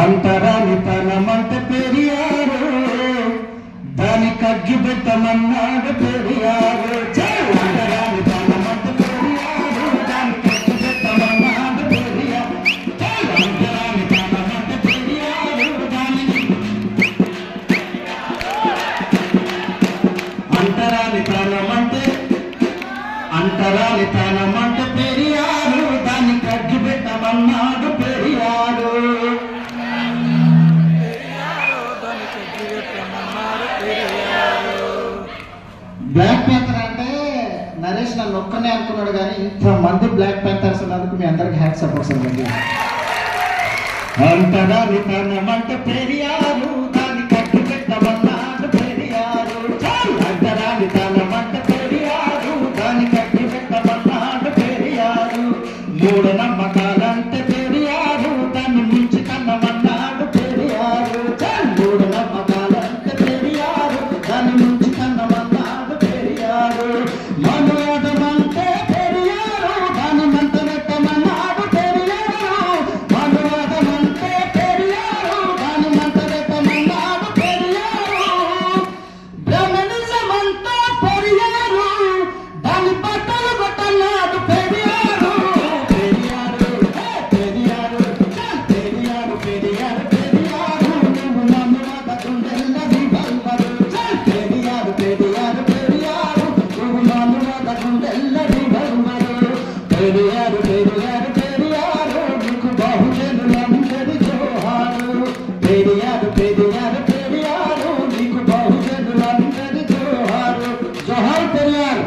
అంతరానితనమంటే పెరియారు, దాని కగ్గి పెట్టమన్నాడు పెరియారు. అంతరానితనమంటే పెరియారు, దాని కగ్గి పెట్టమన్నాడు పెరియారు. అంతరానితనమంటే పెరియారు, అంతరానితనమంటే పెరియారు, దాన్ని కగ్గి పెట్టమన్నాడు పెరియారు. బ్లాక్ ప్యాంథర్ అంటే నరేష్ నన్ను ఒక్కనే అనుకున్నాడు, కానీ ఇంతమంది బ్లాక్ ప్యాంథర్స్ ఉన్నందుకు మీ అందరికి హ్యాట్స్ ఆఫ్ వస్తుంది. అంతరానితనమంటే పెరియారు, దాన్ని కగ్గి పెట్టమన్నాడు పెరియారు. అంతరానితనమంటే పెరియారు, దాన్ని కగ్గి పెట్టమన్నాడు పెరియారు. మూఢనమ్మకాలంటే పెరియారు, దాన్ని ముంచి కన్నమన్నాడు పెరియారు. మూఢనమ్మకాలంటే పెరియారు, దాన్ని ముంచి కన్నమన్నాడు పెరియారు. మనువాదమంటే పెరియారు, దాన్ని మంట పెట్టమన్నాడు పెరియారు. మనువాదమంటే పెరియారు, దాన్ని మంట పెట్టమన్నాడు పెరియారు. బ్రహ్మనిజమంటే పెరియారు, దాని బట్టలు కొట్టన్నాడు పెరియారు. పెరియారు పెరియారు పెరియారు పెరియారు పెరియారు, నువ్వు మనువాద గుండెల్లది బల్బరు. పెరియారు పెరియారు పెరియారు, నువ్వు మనువాద గుండెల్లది బల్బరు. పెరియారు పెరియారు పెరియారు, నీకు బహుజనులందరి జోహారు. పెరియారు పెరియారు పెరియారు, నీకు బహుజనులందరి జోహారు. జోహార్ పెరియార్,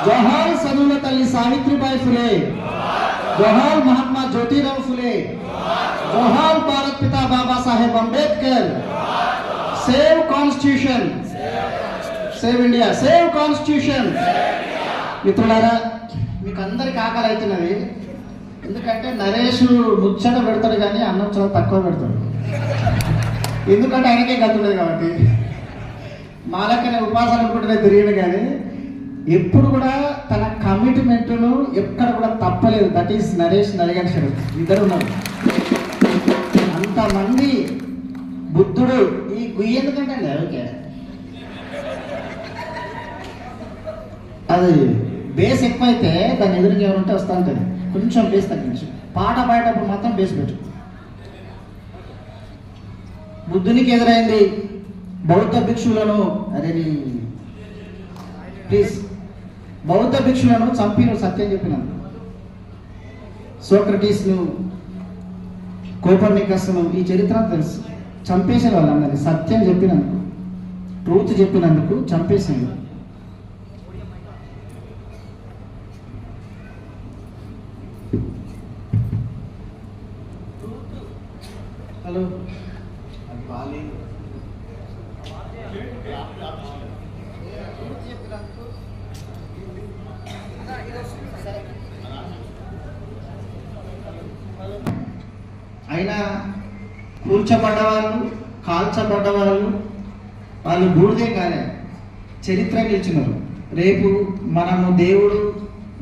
జోహార్ సనుల తల్లి సావిత్రిబాయి ఫులే, జోహార్ మహాత్మా జ్యోతిరావు ఫులే, జోహార్ భారత్ పితా Baba Saheb Ambedkar. Save constitution, save India, save constitution. మిత్రులారా, మీకు అందరికి ఆకలి అవుతున్నది. ఎందుకంటే నరేష్ ముచ్చట పెడతాడు కానీ అన్నం చాలా తక్కువ పెడతాడు. ఎందుకంటే ఆయనకే గతుండదు కాబట్టి. మాలకనే ఉపాసన అనుకుంటేనే తిరిగింది, కానీ ఎప్పుడు కూడా తన కమిట్మెంట్ను ఎక్కడ కూడా తప్పలేదు. That is Naresh Naregan Sharath. ఇద్దరు ఉన్నారు. అంతమంది బుద్ధుడు ఈ గుయ్యి ఎందుకంటే అండి ఓకే, అది బేస్ ఎక్కువైతే దాన్ని ఎదురుగా ఎవరుంటే వస్తూ ఉంటుంది. కొంచెం బేస్ తగ్గించు, పాట పాడేటప్పుడు మాత్రం బేస్ పెట్టు. బుద్ధునికి ఎదురైంది బౌద్ధ భిక్షువులను, అరే ప్లీజ్, బౌద్ధ భిక్షులను చంపిన సత్యం చెప్పినాను. సోక్రటీస్ను, కోపర్నికస్ను, ఈ చరిత్ర తెలుసు. చంపేసిన వాళ్ళందరినీ సత్యం చెప్పినందుకు, ట్రూత్ చెప్పినందుకు చంపేసింది. హలో అయినా కూర్చబడ్డవాళ్ళు, కాల్చబడ్డవాళ్ళు, వాళ్ళు బూడిదే కానీ చరిత్ర నిలిచినారు. రేపు మనము దేవుడు,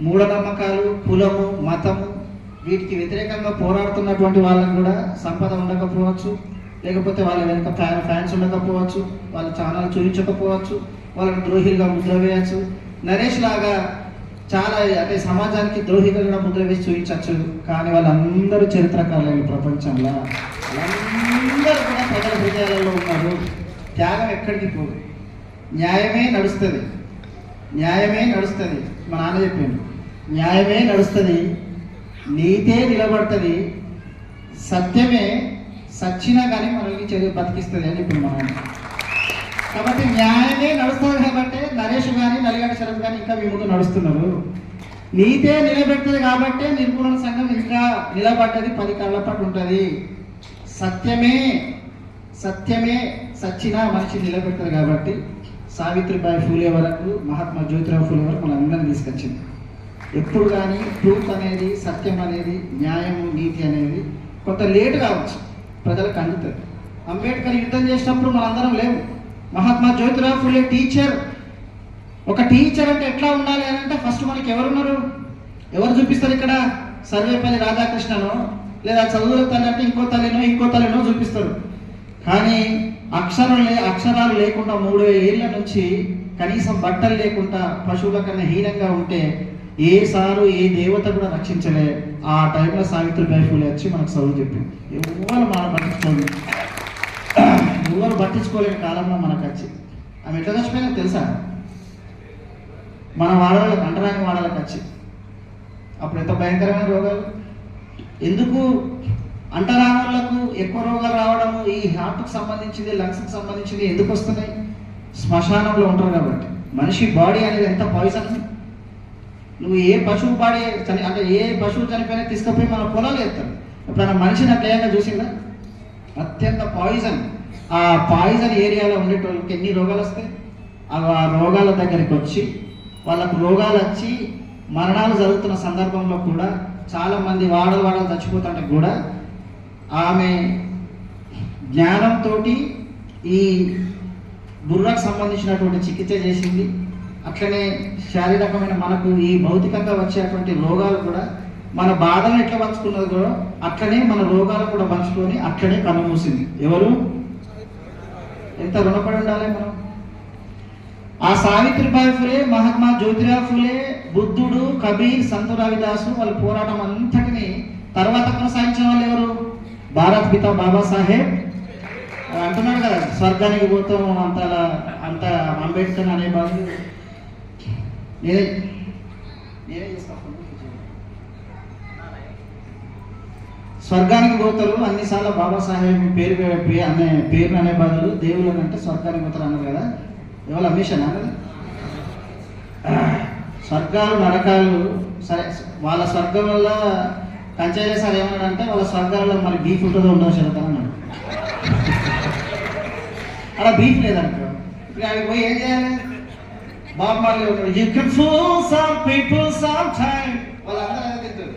మూఢనమ్మకాలు, కులము, మతము వీటికి వ్యతిరేకంగా పోరాడుతున్నటువంటి వాళ్ళకు కూడా సంపద ఉండకపోవచ్చు, లేకపోతే వాళ్ళ వెనుక ఫ్యాన్స్ ఉండకపోవచ్చు, వాళ్ళ ఛానల్ చూపించకపోవచ్చు, వాళ్ళని ద్రోహిగా ముద్ర వేయచ్చు. నరేష్ లాగా చాలా అంటే సమాజానికి ద్రోహిగా కూడా ముద్ర వేసి చూపించచ్చు. కానీ వాళ్ళందరూ చరిత్రకారులు ప్రపంచంలో, వాళ్ళందరూ కూడా ప్రజల హృదయాలలో ఉన్నారు. త్యాగం ఎక్కడికి పోదు, న్యాయమే నడుస్తుంది, న్యాయమే నడుస్తుంది. మా నాన్న చెప్పిండు, న్యాయమే నడుస్తుంది, నీతే నిలబడుతుంది, సత్యమే సచ్చినా కానీ మనల్ని బతికిస్తుంది అని ఇప్పుడు మనం. కాబట్టి న్యాయమే నడుస్తుంది కాబట్టి నరేష్ కానీ నలిగడ్డ శరత్ కానీ ఇంకా మీ ముందు నడుస్తున్నారు. నీతే నిలబెడుతుంది కాబట్టి నిర్మూలన సంఘం ఇంకా నిలబడ్డది, 10 కళ్ళ పాటు ఉంటుంది. సత్యమే సత్యమే సచ్చినా మనిషి నిలబెడుతుంది కాబట్టి సావిత్రిబాయి ఫూలే వరకు, మహాత్మా జ్యోతిరావు ఫూలే వరకు మనందరినీ తీసుకొచ్చింది. ఎప్పుడు కానీ ట్రూత్ అనేది, సత్యం అనేది, న్యాయము, నీతి అనేది కొంత లేటు కావచ్చు, ప్రజలకు అందుతుంది. అంబేద్కర్ యుద్ధం చేసినప్పుడు మనందరం లేవు. మహాత్మా జ్యోతిరావు ఫూలే టీచర్. ఒక టీచర్ అంటే ఎట్లా ఉండాలి అని అంటే ఫస్ట్ మనకి ఎవరున్నారు, ఎవరు చూపిస్తారు ఇక్కడ? సర్వేపల్లి రాధాకృష్ణను, లేదా చదువుల తల్లి అంటే ఇంకో తల్లినో చూపిస్తారు. కానీ అక్షరాలు లేకుండా 3000 ఏళ్ళ నుంచి కనీసం బట్టలు లేకుండా పశువుల కన్నా హీనంగా ఉంటే ఏ సారు ఏ దేవత కూడా రక్షించలే. ఆ టైంలో సావిత్రిబాయి ఫూలే వచ్చి మనకు చదువు చెప్పింది. ఎవరు పట్టించుకోలేని కాలంలో మనకు వచ్చి ఆమె ఎట్లా చచ్చిపోయినా తెలుసా? మన వాడలకు అంటరాని వాడలకు వచ్చి అప్పుడు ఎంత భయంకరమైన రోగాలు. ఎందుకు అంటరాని వాళ్ళకు ఎక్కువ రోగాలు రావడము? ఈ హార్ట్కి సంబంధించింది, లంగ్స్కి సంబంధించింది ఎందుకు వస్తున్నాయి? శ్మశానంలో ఉంటారు కాబట్టి. మనిషి బాడీ అనేది ఎంత పాయిజన్. నువ్వు ఏ పశువు బాడీ అంటే ఏ పశువు చనిపోయినా తీసుకుపోయి మన పొలాలు వేస్తాం. ఎప్పుడైనా మనిషిని అట్లా ఏమైనా చూసిందా? అత్యంత పాయిజన్. ఆ పాయిజన్ ఏరియాలో ఉండేటోళ్ళకి ఎన్ని రోగాలు వస్తాయి. ఆ రోగాల దగ్గరికి వచ్చి వాళ్ళకు రోగాలు వచ్చి మరణాలు జరుగుతున్న సందర్భంలో కూడా చాలామంది వాడలు చచ్చిపోతుంటే కూడా ఆమె జ్ఞానంతో ఈ బుర్రకు సంబంధించినటువంటి చికిత్స చేసింది. అట్లనే శారీరకమైన మనకు ఈ భౌతికంగా వచ్చేటువంటి రోగాలు కూడా మన బాధలు ఎట్లా పంచుకున్నది కూడా అట్లనే మన రోగాలు కూడా పంచుకొని అట్లనే కన్నుమూసింది. ఎవరు? ఎంత రుణపడి ఉండాలి మనం. ఆ సావిత్రిబాయి ఫులే, మహాత్మా జ్యోతిరావు ఫులే, బుద్ధుడు, కబీర్, సంత రవిదాసు వాళ్ళ పోరాటం అంతటిని తర్వాత కొనసాగించిన వాళ్ళు ఎవరు? భారత్ పిత బాబాసాహెబ్ అంటున్నాడు కదా, స్వర్గానికి పోతాం అంత అంబేద్కర్ అనే బాధ నేనే చేస్తాను. స్వర్గానికి పోతారు అన్నిసార్లు బాబాసాహెబ్ పేరు అనే బదులు దేవుళ్ళని అంటే స్వర్గానికి పోతారు అన్నారు కదా. ఎవరు అమ్మేశాను అన్నది? స్వర్గాలు నరకాలు సరే. వాళ్ళ స్వర్గంలో కంచెలే సార్ ఏమన్నాడు అంటే వాళ్ళ స్వర్గాలలో మరి బీఫ్ ఉంటుందో ఉండదు చెప్తాను అన్నాడు. అలా బీఫ్ లేదంట. ఇప్పుడు అవి పోయి ఏం చేయాలి? బాబు మార్లే ఉంటాడు. You can pool some people some time. వాళ్ళందరూ అదే తింటారు.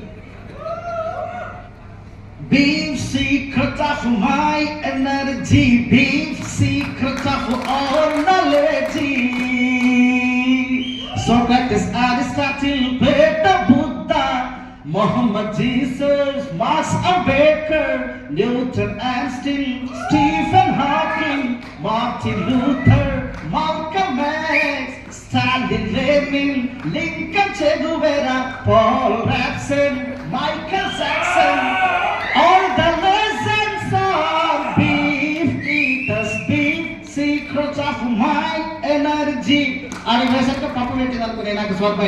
Beef secret of my energy, beef secret of all knowledge. Socrates, Aristotle, Plato, Buddha, Muhammad, Jesus, Marx, Ambedkar, Newton, Einstein, Stephen Hawking, Martin Luther, Malcolm X, Stalin, Lenin, Lincoln, Che Guevara, Paul Robson, Michael Jackson. All the lessons are beef eaters, beef secrets of my energy. ఆడి వేసంగా పప్పు పెట్టింది అనుకునే నాకు స్వర్గం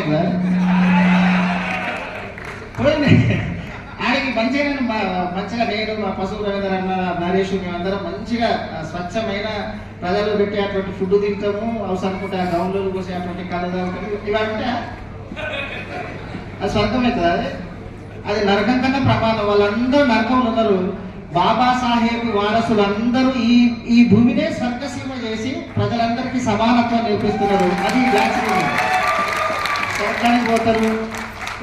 ఆడికి మంచిగా నేను మా పశువు రవీంద్ర అన్న నరేష్ మేమందరం మంచిగా స్వచ్ఛమైన ప్రజలు పెట్టి అటువంటి ఫుడ్ తింటాము. అవసరం అనుకుంటే ఆ గౌన్లు పోసే అటువంటి కళ తాగుతాము. ఇవాళ అది స్వర్గం అవుతుంది. అది నరకం కన్నా ప్రమాదం. వాళ్ళందరూ నరకంలో ఉన్నారు. బాబాసాహెబ్ వారసులందరూ ఈ భూమినే స్వర్గసీమ చేసి ప్రజలందరికీ సమానత్వం నేర్పిస్తున్నారు. అది స్వర్గానికి పోతారు.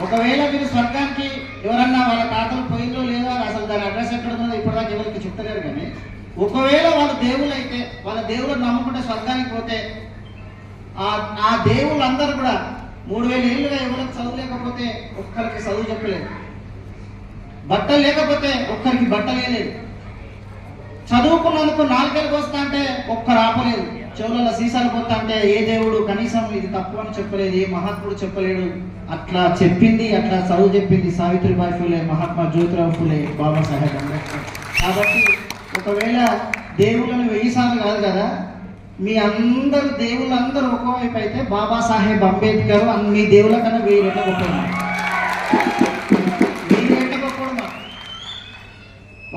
ఒకవేళ మీరు స్వర్గానికి ఎవరన్నా వాళ్ళ తాతలు పోయిందో లేదో అసలు దాని అడ్రస్ ఎక్కడ ఉందో ఇప్పటిదాకా ఎవరికి చెప్తలేరు. కానీ ఒకవేళ వాళ్ళ దేవుళ్ళు అయితే వాళ్ళ దేవుళ్ళని నమ్ముకుంటే స్వర్గానికి పోతే ఆ దేవుళ్ళందరూ కూడా 3000 ఏళ్ళుగా ఎవరికి చదువు లేకపోతే ఒక్కరికి చదువు చెప్పలేదు. బట్టలు లేకపోతే ఒక్కరికి బట్టలే లేదు. చదువుకున్నందుకు 4 ఏళ్ళకి వస్తా అంటే ఒక్కరు ఆపలేదు. చెవులలో సీసాలు పోతా అంటే ఏ దేవుడు కనీసం ఇది తప్పు అని చెప్పలేదు. ఏ మహాత్ముడు చెప్పలేడు. అట్లా చెప్పింది, అట్లా చదువు చెప్పింది సావిత్రిబాయి ఫులే, మహాత్మా జ్యోతిరావు ఫులే, బాబాసాహెబ్ అంబేద్కర్. కాబట్టి ఒకవేళ దేవుళ్ళని 1000 సార్లు కాదు కదా, మీ అందరు దేవుళ్ళందరూ ఒకవైపు అయితే బాబాసాహెబ్ అంబేద్కర్ మీ దేవుళ్ళ కన్నా 1000 రెట్ల గొప్ప.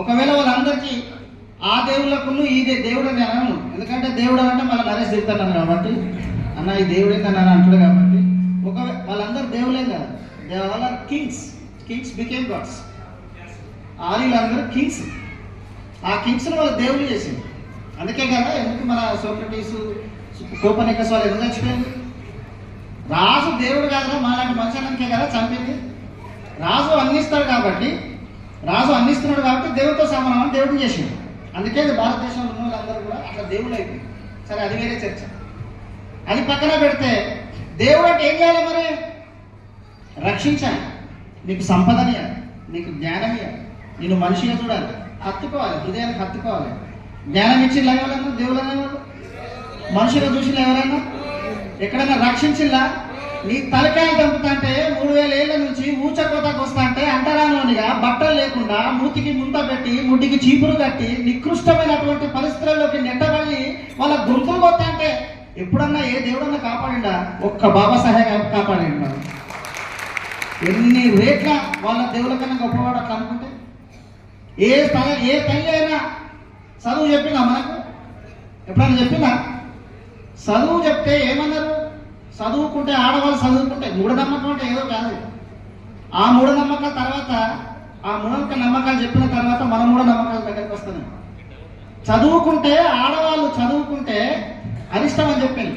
ఒకవేళ వాళ్ళందరికీ ఆ దేవుళ్ళకు ఈ దేవుడు అని అనను. ఎందుకంటే దేవుడు అంటే మళ్ళీ నరేష్ తిరుగుతాను కాబట్టి అన్న ఈ దేవుడు ఏంటని అని అంటాడు కాబట్టి వాళ్ళందరూ దేవులే కదా. They all are kings became gods. ఆర్యులందరూ కింగ్స్. ఆ కింగ్స్ని వాళ్ళ దేవుళ్ళు చేసింది. అందుకే కదా ఎందుకు మన సోక్రటీస్, కోపర్నికస్ వాళ్ళు ఎందుకు చచ్చిపోయింది? రాజు దేవుడు కాదురా, మాలాంటి మనుషులకే కదా చంపింది. రాజు అందిస్తున్నాడు కాబట్టి దేవుడితో సమానం అని దేవుడిని చేసింది. అందుకే భారతదేశంలో ఉన్న వాళ్ళందరూ కూడా అట్లా దేవుళ్ళు అయిపోయింది. సరే, అది వేరే చర్చ. అది పక్కన పెడితే దేవుడు అంటే ఏం చేయాలి మరి? రక్షించాలి. నీకు సంపదని, నీకు జ్ఞానమియాలి, నేను మనిషిగా చూడాలి, హత్తుకోవాలి, హృదయానికి హత్తుకోవాలి. జ్ఞానం ఇచ్చిందా ఎవరైనా? దేవుడు అనేవాళ్ళు మనుషులు చూసిన ఎవరైనా ఎక్కడైనా రక్షించిల్లా? నీ తలకాయలు దంపుతా అంటే 3000 ఏళ్ల నుంచి ఊచకోతకు వస్తా అంటే అంటరాలోనిగా బట్టలు లేకుండా మూతికి ముంత పెట్టి ముడ్డికి చీపురు కట్టి నికృష్టమైనటువంటి పరిస్థితుల్లోకి నెట్టబడి వాళ్ళ గొంతులు కొత్తా అంటే ఎప్పుడన్నా ఏ దేవుడన్నా కాపాడిండా? ఒక్క బాబాసాహెబ్ కాపాడిండు. మనం ఎన్ని రేట్ల వాళ్ళ దేవుల కన్నా గొప్పవాడు అట్లా అనుకుంటే ఏ తల్లి అయినా చదువు చెప్పిందా మనకు? ఎప్పుడన్నా చెప్పిందా? చదువు చెప్తే ఏమన్నారు? చదువుకుంటే ఆడవాళ్ళు చదువుకుంటే మూఢనమ్మకం అంటే ఏదో కాదు. ఆ మూఢనమ్మకాల తర్వాత ఆ నమ్మకాలు చెప్పిన తర్వాత మన మూఢనమ్మకాల దగ్గరికి వస్తున్నాయి. చదువుకుంటే ఆడవాళ్ళు చదువుకుంటే అరిష్టం అని చెప్పింది.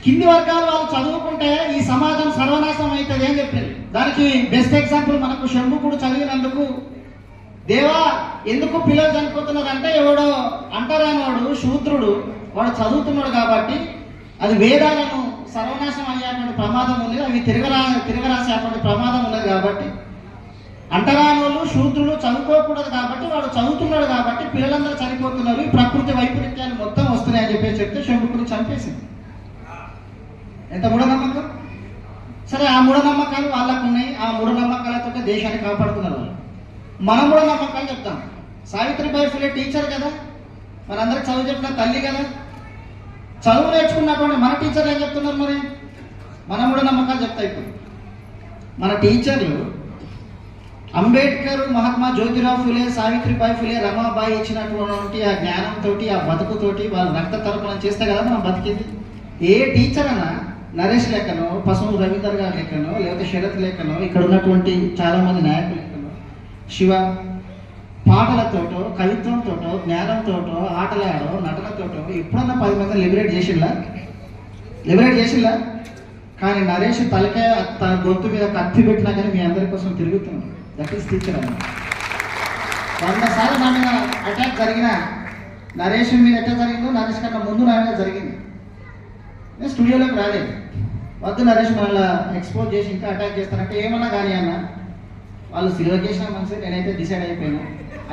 కింది వర్గాల వాళ్ళు చదువుకుంటే ఈ సమాజం సర్వనాశనం అవుతుంది అని చెప్పింది. దానికి బెస్ట్ ఎగ్జాంపుల్ మనకు శంభుకుడు చదివినందుకు దేవా ఎందుకు పిల్లలు చనిపోతున్నారు అంటే ఎవడో అంటరానోడు శూద్రుడు వాడు చదువుతున్నాడు కాబట్టి అది వేదాలను సర్వనాశనం అయ్యేటువంటి ప్రమాదం ఉంది, అవి తిరగరాసేటువంటి ప్రమాదం ఉన్నది కాబట్టి అంటరానోళ్ళు శూద్రులు చదువుకోకూడదు కాబట్టి వాడు చదువుతున్నాడు కాబట్టి పిల్లలందరూ చనిపోతున్నారు, ఈ ప్రకృతి వైపరీత్యాలు మొత్తం వస్తున్నాయని చెప్పేసి చెప్తే శంభుకుడిని చంపేసింది. ఎంత మూఢనమ్మకం! సరే, ఆ మూఢనమ్మకాలు వాళ్ళకు ఉన్నాయి, ఆ మూఢనమ్మకాలతో దేశాన్ని కాపాడుతున్నారు వాళ్ళు. మన మూఢనమ్మకాలు చెప్తాం. సావిత్రిబాయి ఫులే టీచర్ కదా, మనందరికి చదువు చెప్పిన తల్లి కదా. చదువు నేర్చుకున్నటువంటి మన టీచర్లు ఏం చెప్తున్నారు? మరి మన మూఢనమ్మకాలు చెప్తాయి. ఇప్పుడు మన టీచర్లు అంబేద్కర్, మహాత్మా జ్యోతిరావు ఫులే, సావిత్రిబాయి ఫులే, రమాబాయి ఇచ్చినటువంటి ఆ జ్ఞానంతో ఆ బతుకుతోటి వాళ్ళు రక్త తర్పణం చేస్తే కదా మనం బతికింది. ఏ టీచర్ అన్నా నరేష్ లెక్కనో, పసుపు రవీందర్ గారి లెక్కనో, లేకపోతే శరత్ లెక్కనో, ఇక్కడ ఉన్నటువంటి చాలా మంది నాయకులు లెక్కనో, శివ పాటలతోటో, కవిత్వంతోటో, జ్ఞానంతోటో, ఆటలాడో, నటనతోటో ఎప్పుడన్నా 10 మంది లిబరేట్ చేసిల్లా? కానీ నరేష్ తలకాయ తన గొంతు మీద కత్తి పెట్టినా కానీ మీ అందరి కోసం తిరుగుతున్నాడు. దట్ ఈస్ టీచర్ అన్న. 100 సార్లు నా మీద అటాక్ జరిగిన నరేష్ మీద ఎట్లా జరిగిందో నరేష్ కన్నా ముందు నా మీద జరిగింది. నేను స్టూడియోలోకి రాలేదు. వద్దు నరేష్ మళ్ళీ ఎక్స్పోజ్ చేసి ఇంకా అటాక్ చేస్తానంటే ఏమన్నా కానీ అన్న వాళ్ళు సిల్వర్ చేసిన మనసు నేనైతే డిసైడ్ అయిపోయాను.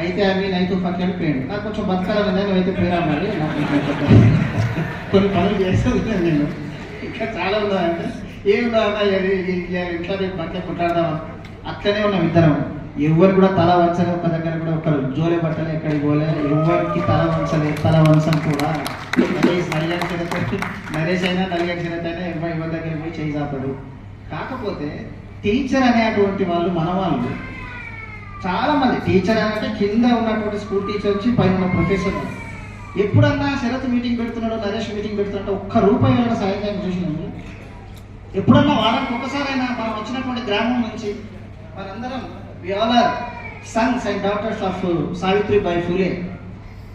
అయితే అవి నైతు పక్కన పోయాడు. నాకు కొంచెం బతకాలని నువ్వైతే పేరా మరి నాకు కొన్ని పనులు చేస్తాను నేను. ఇంకా చాలా ఉందా అంటే ఏముందా అన్న ఇంట్లో బట్టలు కొట్లాడదామా? అట్లనే ఉన్నాం ఇద్దరం. ఎవరు కూడా తల వంచలే, ఒక దగ్గర కూడా ఒక జోలే బట్టలే, ఎక్కడికి పోలే, ఎవరికి తల వంచం కూడా. నరేష్ అయినా నలిగడి శరత్ అయినా ఎవరి దగ్గర పోయి చేయి చాపడు. కాకపోతే టీచర్ అనేటువంటి వాళ్ళు మన వాళ్ళు చాలా మంది. టీచర్ అంటే కింద ఉన్నటువంటి స్కూల్ టీచర్ నుంచి పైన ఉన్న ప్రొఫెసర్. ఎప్పుడన్నా శరత్ మీటింగ్ పెడుతున్నాడు, నరేష్ మీటింగ్ పెడుతున్నాడు, ₹1 వేల సాయం చూసినాము. ఎప్పుడన్నా వారానికి ఒక్కసారైనా మనం వచ్చినటువంటి గ్రామం నుంచి మనందరం we all are sons and daughters of Savitribai Phule.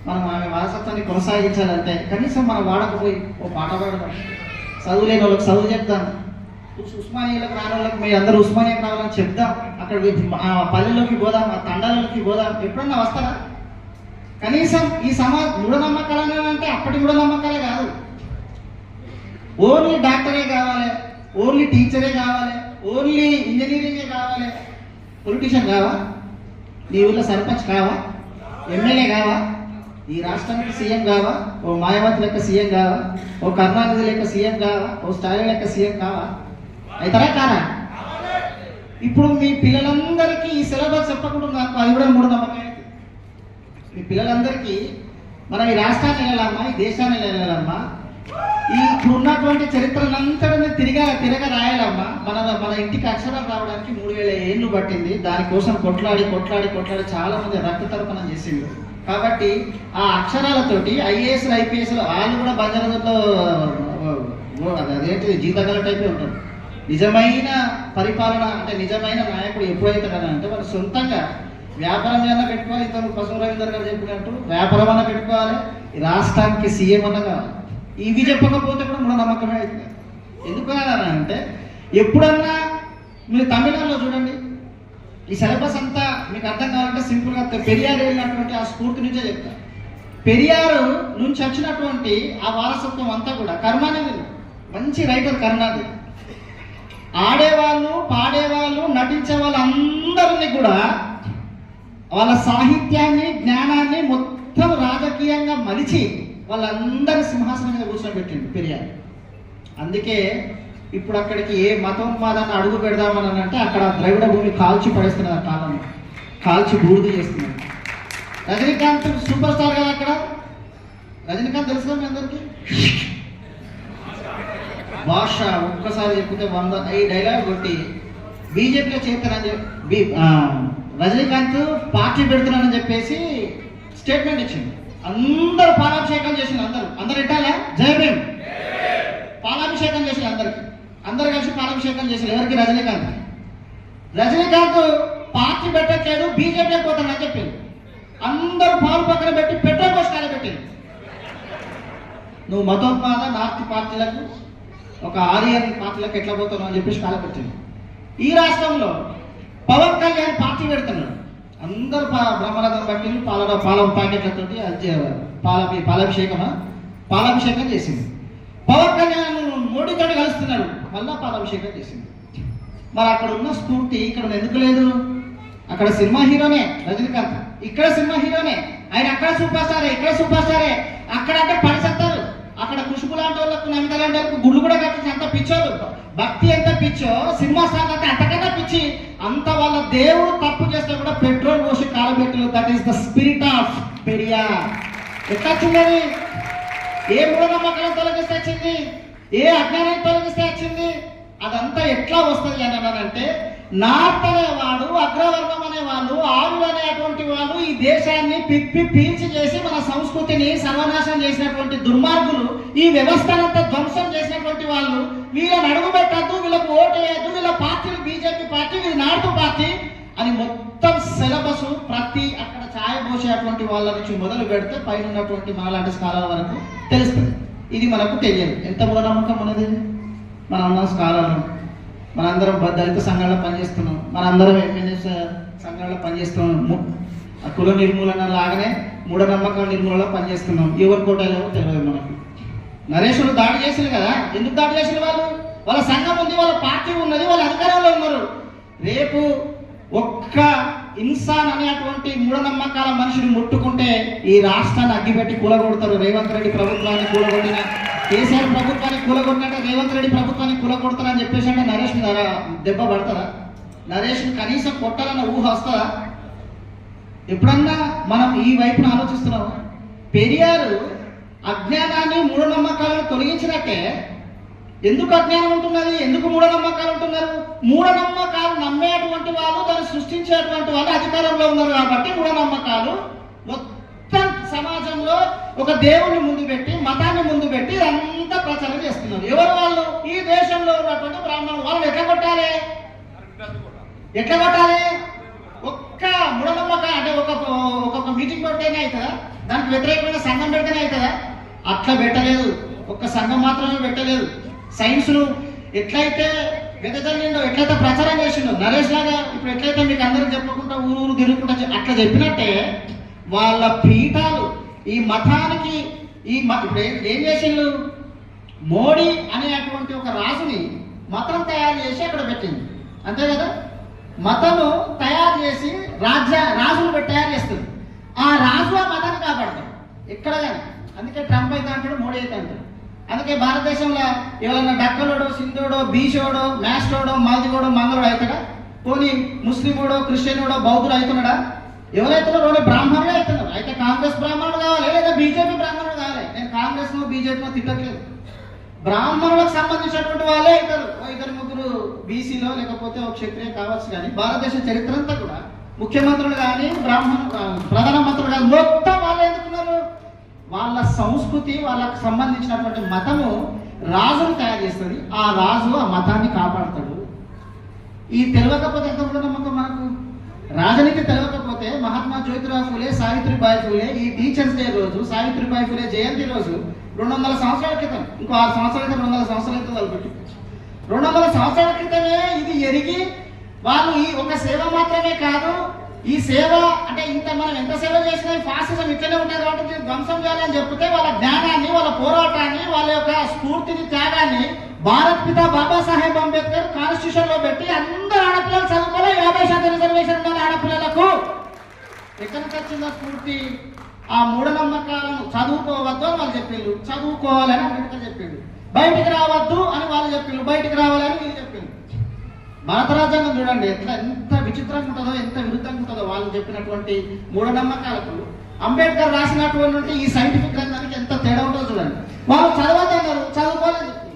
మనం ఆమె వారసత్వాన్ని కొనసాగించాలంటే కనీసం మనం వాడకపోయి ఓ పాట పాడదాం, చదువులేని వాళ్ళకి చదువు చెప్దాం, ఉస్మానియాలకు రాని వాళ్ళకి మీరు అందరూ ఉస్మానియాకి రావాలని చెప్దాం, అక్కడ ఆ పల్లెల్లోకి పోదాం, ఆ తండాలలోకి పోదాం. ఎప్పుడన్నా వస్తారా? కనీసం ఈ మూఢనమ్మకాలు అంటే అప్పటి మూఢనమ్మకాలే కాదు. ఓన్లీ డాక్టరే కావాలి, ఓన్లీ టీచరే కావాలి, ఓన్లీ ఇంజనీరింగే కావాలి, పొలిటీషియన్ కావా, నీ ఊళ్ళో సర్పంచ్ కావా, ఎమ్మెల్యే కావా, ఈ రాష్ట్రానికి సీఎం కావా, ఓ మాయావతి లెక్క సీఎం కావా, ఓ కరుణానిధి లెక్క సీఎం కావా, ఓ స్టాలిన్ లెక్క సీఎం కావా? అవుతారా కారా? ఇప్పుడు మీ పిల్లలందరికీ ఈ సిలబస్ చెప్పకుండా నాకు అది కూడా మూఢనమ్మకం. మీ పిల్లలందరికీ మనం ఈ రాష్ట్రాన్ని వెళ్ళాలమ్మా, ఈ దేశాన్ని వెళ్ళాలమ్మా, ఈ ఇప్పుడున్నటువంటి చరిత్రనంతటిని తిరగ రాయాలమ్మా. మన ఇంటికి అక్షరం రావడానికి 3000 ఏళ్ళు పట్టింది. దానికోసం కొట్లాడి చాలా మంది రక్త తర్పణం చేసిండు. కాబట్టి ఆ అక్షరాలతోటి ఐఏఎస్లు ఐపీఎస్లు వాళ్ళు కూడా బంజారాలో అదేంటి జీతగాల టైపే ఉంటారు. నిజమైన పరిపాలన అంటే నిజమైన నాయకుడు ఎప్పుడైతే కదా అంటే వాళ్ళు సొంతంగా వ్యాపారం ఏమన్నా పెట్టుకోవాలి. ఇంతకు పసుపు రవీందర్ గారు చెప్పినట్టు వ్యాపారం అన్నా పెట్టుకోవాలి, రాష్ట్రానికి సీఎం అన్నా కావాలి. ఇవి చెప్పకపోతే కూడా మన నమ్మకమే అవుతుంది. ఎందుకు అంటే ఎప్పుడన్నా మీరు తమిళనాడులో చూడండి, ఈ సిలబస్ అంతా మీకు అర్థం కావాలంటే సింపుల్గా పెరియార్ వెళ్ళినటువంటి ఆ స్ఫూర్తి నుంచే చెప్తారు. పెరియారు నుంచి వచ్చినటువంటి ఆ వారసత్వం అంతా కూడా కరుణానిధి మంచి రైటర్. కరుణానిధి ఆడేవాళ్ళు, పాడేవాళ్ళు, నటించే వాళ్ళు అందరినీ కూడా వాళ్ళ సాహిత్యాన్ని జ్ఞానాన్ని మొత్తం రాజకీయంగా మలిచి వాళ్ళందరి సింహాసనం మీద కూర్చోబెట్టిండు పెరియార్. అందుకే ఇప్పుడు అక్కడికి ఏ మతోన్మాదాన్ని అడుగు పెడదామని అంటే అక్కడ ద్రవిడ భూమి కాల్చి పడేస్తున్నారు, ఆ కాలం కాల్చి బూడిద చేస్తున్నారు. రజనీకాంత్ సూపర్ స్టార్ కదా అక్కడ. రజనీకాంత్ తెలుసు కదా మీ అందరికీ, భాష ఒక్కసారి చెప్తే 100 ఈ డైలాగ్ కొట్టి బీజేపీలో చేస్తానని చెప్పి రజనీకాంత్ పార్టీ పెడుతున్నానని చెప్పేసి స్టేట్మెంట్ ఇచ్చింది. అందరూ పాలాభిషేకం చేసింది. అందరు ఇట్టాలా జై భీమ్ పాలాభిషేకం చేసింది. అందరు కలిసి పాలాభిషేకం చేసింది. ఎవరికి? రజనీకాంత్ పార్టీ పెట్టట్లేదు, బీజేపీ పోతానని చెప్పింది. అందరూ పాలు పక్కన పెట్టి పెట్రోల్ పోసి పెట్టింది. నువ్వు మతోన్మాద నార్త్ పార్టీలకు ఒక ఆర్యన్ పార్టీలకు ఎట్లా పోతున్నావు అని చెప్పేసి కాలపెట్టింది. ఈ రాష్ట్రంలో పవన్ కళ్యాణ్ పార్టీ పెడుతున్నాడు. అందరూ బ్రహ్మరథం బట్టి పాలం ప్యాకెట్లతోటి పాలాభిషేకం చేసింది. పవన్ కళ్యాణ్ మోడీతో కలుస్తున్నాడు, మళ్ళా పాలాభిషేకం చేసింది. మరి అక్కడ ఉన్న స్ఫూర్తి ఇక్కడ ఎందుకు లేదు? అక్కడ సినిమా హీరోనే రజనీకాంత్, ఇక్కడ సినిమా హీరోనే ఆయన, అక్కడ సూపర్ స్టారే, ఇక్కడ సూపర్ స్టారే. అక్కడ అంటే పడిసత్తారు. అక్కడ కుషుకు లాంటి వాళ్ళకు, నమిత లాంటి వాళ్ళకు గుళ్ళు కూడా కట్టించి అంత పిచ్చోళ్ళు. భక్తి ఎంత పిచ్చో సినిమా స్టార్ అంటే అంతకన్నా పిచ్చి. అంత వాళ్ళ దేవుడు తప్పు చేస్తే కూడా పెట్రోల్ పోసి కాలబెట్టలు. That is the spirit of Periyar. ఎట్లా వచ్చిందని? ఏ మూఢనమ్మకాలను తొలగిస్తే వచ్చింది? ఏ అజ్ఞానాన్ని తొలగిస్తే వచ్చింది? అదంతా ఎట్లా వస్తుంది అని అంటే నార్త్ అనేవాడు, అగ్రవర్గం అనేవాళ్ళు, ఆరులు అనేటువంటి వాళ్ళు ఈ దేశాన్ని పిప్పి పీల్చి చేసి మన సంస్కృతిని సర్వనాశనం చేసినటువంటి దుర్మార్గులు, ఈ వ్యవస్థనంతా ధ్వంసం చేసినటువంటి వాళ్ళు, వీళ్ళని అడుగు పెట్టద్దు, వీళ్ళకు ఓటు వేయద్దు, వీళ్ళ పార్టీలు బీజేపీ పార్టీ, వీళ్ళు నార్త్ పార్టీ అని మొత్తం సిలబస్ ప్రతి అక్కడ ఛాయ పోసేటువంటి వాళ్ళ నుంచి మొదలు పెడితే పైన ఉన్నటువంటి మనలాంటి స్కాలర్ వరకు తెలుస్తుంది. ఇది మనకు తెలియదు. ఎంత మూఢనమ్మకం ఉన్నది. మన స్కాలర్లు మనందరం దళిత సంఘాల్లో పనిచేస్తున్నాం, మనందరం ఎంఎన్ఎస్ సంఘాల్లో పనిచేస్తున్నాం. కుల నిర్మూలన లాగానే మూఢనమ్మకాల నిర్మూలనలో పనిచేస్తున్నాం. ఎవరి కోటలో తెలియదు మనకు. నరేషులు దాడి చేసింది కదా, ఎందుకు దాడి చేసిన వాళ్ళు? వాళ్ళ సంఘం ఉంది, వాళ్ళ పార్టీ ఉన్నది, వాళ్ళ అధికారంలో ఉన్నారు. రేపు ఒక్క ఇన్సాన్ అనేటువంటి మూఢనమ్మకాల మనిషిని ముట్టుకుంటే ఈ రాష్ట్రాన్ని అగ్గిపెట్టి కూలగొడతారు. రేవంత్ రెడ్డి ప్రభుత్వాన్ని కూలగొట్టిన, కేసీఆర్ ప్రభుత్వాన్ని కూలగొట్టినట్టే రేవంత్ రెడ్డి ప్రభుత్వాన్ని కూలగొడతారని చెప్పేసి అంటే నరేష్ దెబ్బ పడతారా? నరేష్ కనీసం కొట్టాలన్న ఊహ వస్తుందా? ఎప్పుడన్నా మనం ఈ వైపున ఆలోచిస్తున్నాం. పెరియారు అజ్ఞానాన్ని మూఢనమ్మకాలను తొలగించినట్టే ఎందుకు అజ్ఞానం ఉంటున్నది? ఎందుకు మూఢనమ్మకాలు ఉంటున్నారు? మూఢనమ్మకాలు నమ్మేటువంటి వాళ్ళు, దాన్ని సృష్టించేటువంటి వాళ్ళు అధికారంలో ఉన్నారు కాబట్టి మూఢనమ్మకాలు మొత్తం సమాజంలో ఒక దేవుని ముందు పెట్టి, మతాన్ని ముందు పెట్టి అంతా ప్రచారం చేస్తున్నారు. ఎవరు వాళ్ళు? ఈ దేశంలో ఉన్నటువంటి బ్రాహ్మణులు. వాళ్ళు ఎట్లా కొట్టాలి? ఒక్క మూఢనమ్మక అంటే ఒక్కొక్క మీటింగ్ పెడితేనే అవుతుందా? దానికి వ్యతిరేకమైన సంఘం పెడితేనే అవుతుందా? అట్లా పెట్టలేదు. ఒక్క సంఘం మాత్రమే పెట్టలేదు. సైన్స్ను ఎట్లయితే వెదజల్లిండో, ఎట్లయితే ప్రచారం చేసిండో నరేష్ లాగా ఇప్పుడు ఎట్లయితే మీకు అందరికి చెప్పకుండా ఊరు తిరుగుకుంటా అట్లా చెప్పినట్టే వాళ్ళ పీఠాలు ఈ మతానికి ఇప్పుడు ఏం చేసిండు? మోడీ అనేటువంటి ఒక రాజుని మతం తయారు చేసి అక్కడ పెట్టింది. అంతే కదా? మతము తయారు చేసి రాజును తయారు చేస్తుంది. ఆ రాజు ఆ మతాన్ని కాపాడతాడు ఎక్కడ కానీ. అందుకే ట్రంప్ అయితే అంటాడు, మోడీ అయితే అంటాడు. అందుకే భారతదేశంలో ఎవరైనా డక్కలోడో, సింధోడో, బీసోడో, మ్యాస్టోడో, మాదిగోడో, మంగళోడో అవుతాడా? పోనీ ముస్లిమోడో, క్రిస్టియనోడో, బౌద్ధుడు అవుతున్నాడా? ఎవరైతున్నారో వాళ్ళు బ్రాహ్మణులే అవుతున్నారు. అయితే కాంగ్రెస్ బ్రాహ్మణుడు కావాలి, లేదా బీజేపీ బ్రాహ్మణుడు కావాలి. నేను కాంగ్రెస్ బీజేపీలో తిట్టట్లేదు. బ్రాహ్మణులకు సంబంధించినటువంటి వాళ్ళే అవుతారు. ఇద్దరు ముగ్గురు బీసీలో లేకపోతే ఒక క్షత్రియ కావచ్చు. కానీ భారతదేశ చరిత్ర అంతా కూడా ముఖ్యమంత్రులు కానీ ప్రధానమంత్రులు కానీ మొత్తం వాళ్ళు ఎందుకున్నారు? వాళ్ళ సంస్కృతి, వాళ్ళకు సంబంధించినటువంటి మతము రాజును తయారు చేస్తుంది. ఆ రాజు ఆ మతాన్ని కాపాడుతాడు. ఈ తెలియకపోతే ఎంత కూడా నమ్మకం మనకు? రాజనీతి తెలియకపోతే మహాత్మా జ్యోతిరావు ఫులే, సావిత్రిబాయి ఫులే ఈ టీచర్స్ డే రోజు, సావిత్రిబాయి ఫులే జయంతి రోజు 200 సంవత్సరాల క్రితం, ఇంకో 6 సంవత్సరాల క్రితం, 200 సంవత్సరాల క్రితం తలపెట్టి 200 సంవత్సరాల క్రితమే ఇది ఎరిగి వాళ్ళు ఈ ఒక సేవ మాత్రమే కాదు, ఈ సేవ అంటే ఇంత మనం ఎంత సేవ చేసినా ఈ ఫాసిజం ఇట్లనే ఉంటుంది కాబట్టి ధ్వంసం చేయాలని చెప్తే వాళ్ళ జ్ఞానాన్ని, వాళ్ళ పోరాటాన్ని, వాళ్ళ యొక్క స్ఫూర్తిని, త్యాగాన్ని భారత్ పిత బాబాసాహెబ్ అంబేద్కర్ కాన్స్టిట్యూషన్ లో పెట్టి అందరు ఆడపిల్లలు చదువుకోవాలి, 50% రిజర్వేషన్ ఉండాలి ఆడపిల్లలకు. ఎక్కడి నుంచి వచ్చిందో స్ఫూర్తి? ఆ మూఢనమ్మకాలను చదువుకోవద్దు అని వాళ్ళు చెప్పిండు, చదువుకోవాలని అంబేద్కర్ చెప్పిండు. బయటికి రావద్దు అని వాళ్ళు చెప్పిండు, బయటికి రావాలని వీళ్ళు చెప్పిండు. భారత రాజ్యాంగం చూడండి ఎంత విచిత్రంగా ఉంటుందో, ఎంత విరుద్ధంగా ఉంటుందో వాళ్ళు చెప్పినటువంటి మూఢనమ్మకాలకు అంబేద్కర్ రాసినటువంటి ఈ సైంటిఫిక్ గ్రంథానికి ఎంత తేడా ఉంటుందో చూడండి. వాళ్ళు చదవద్దు అన్నారు, చదువుకోవాలని చెప్పి.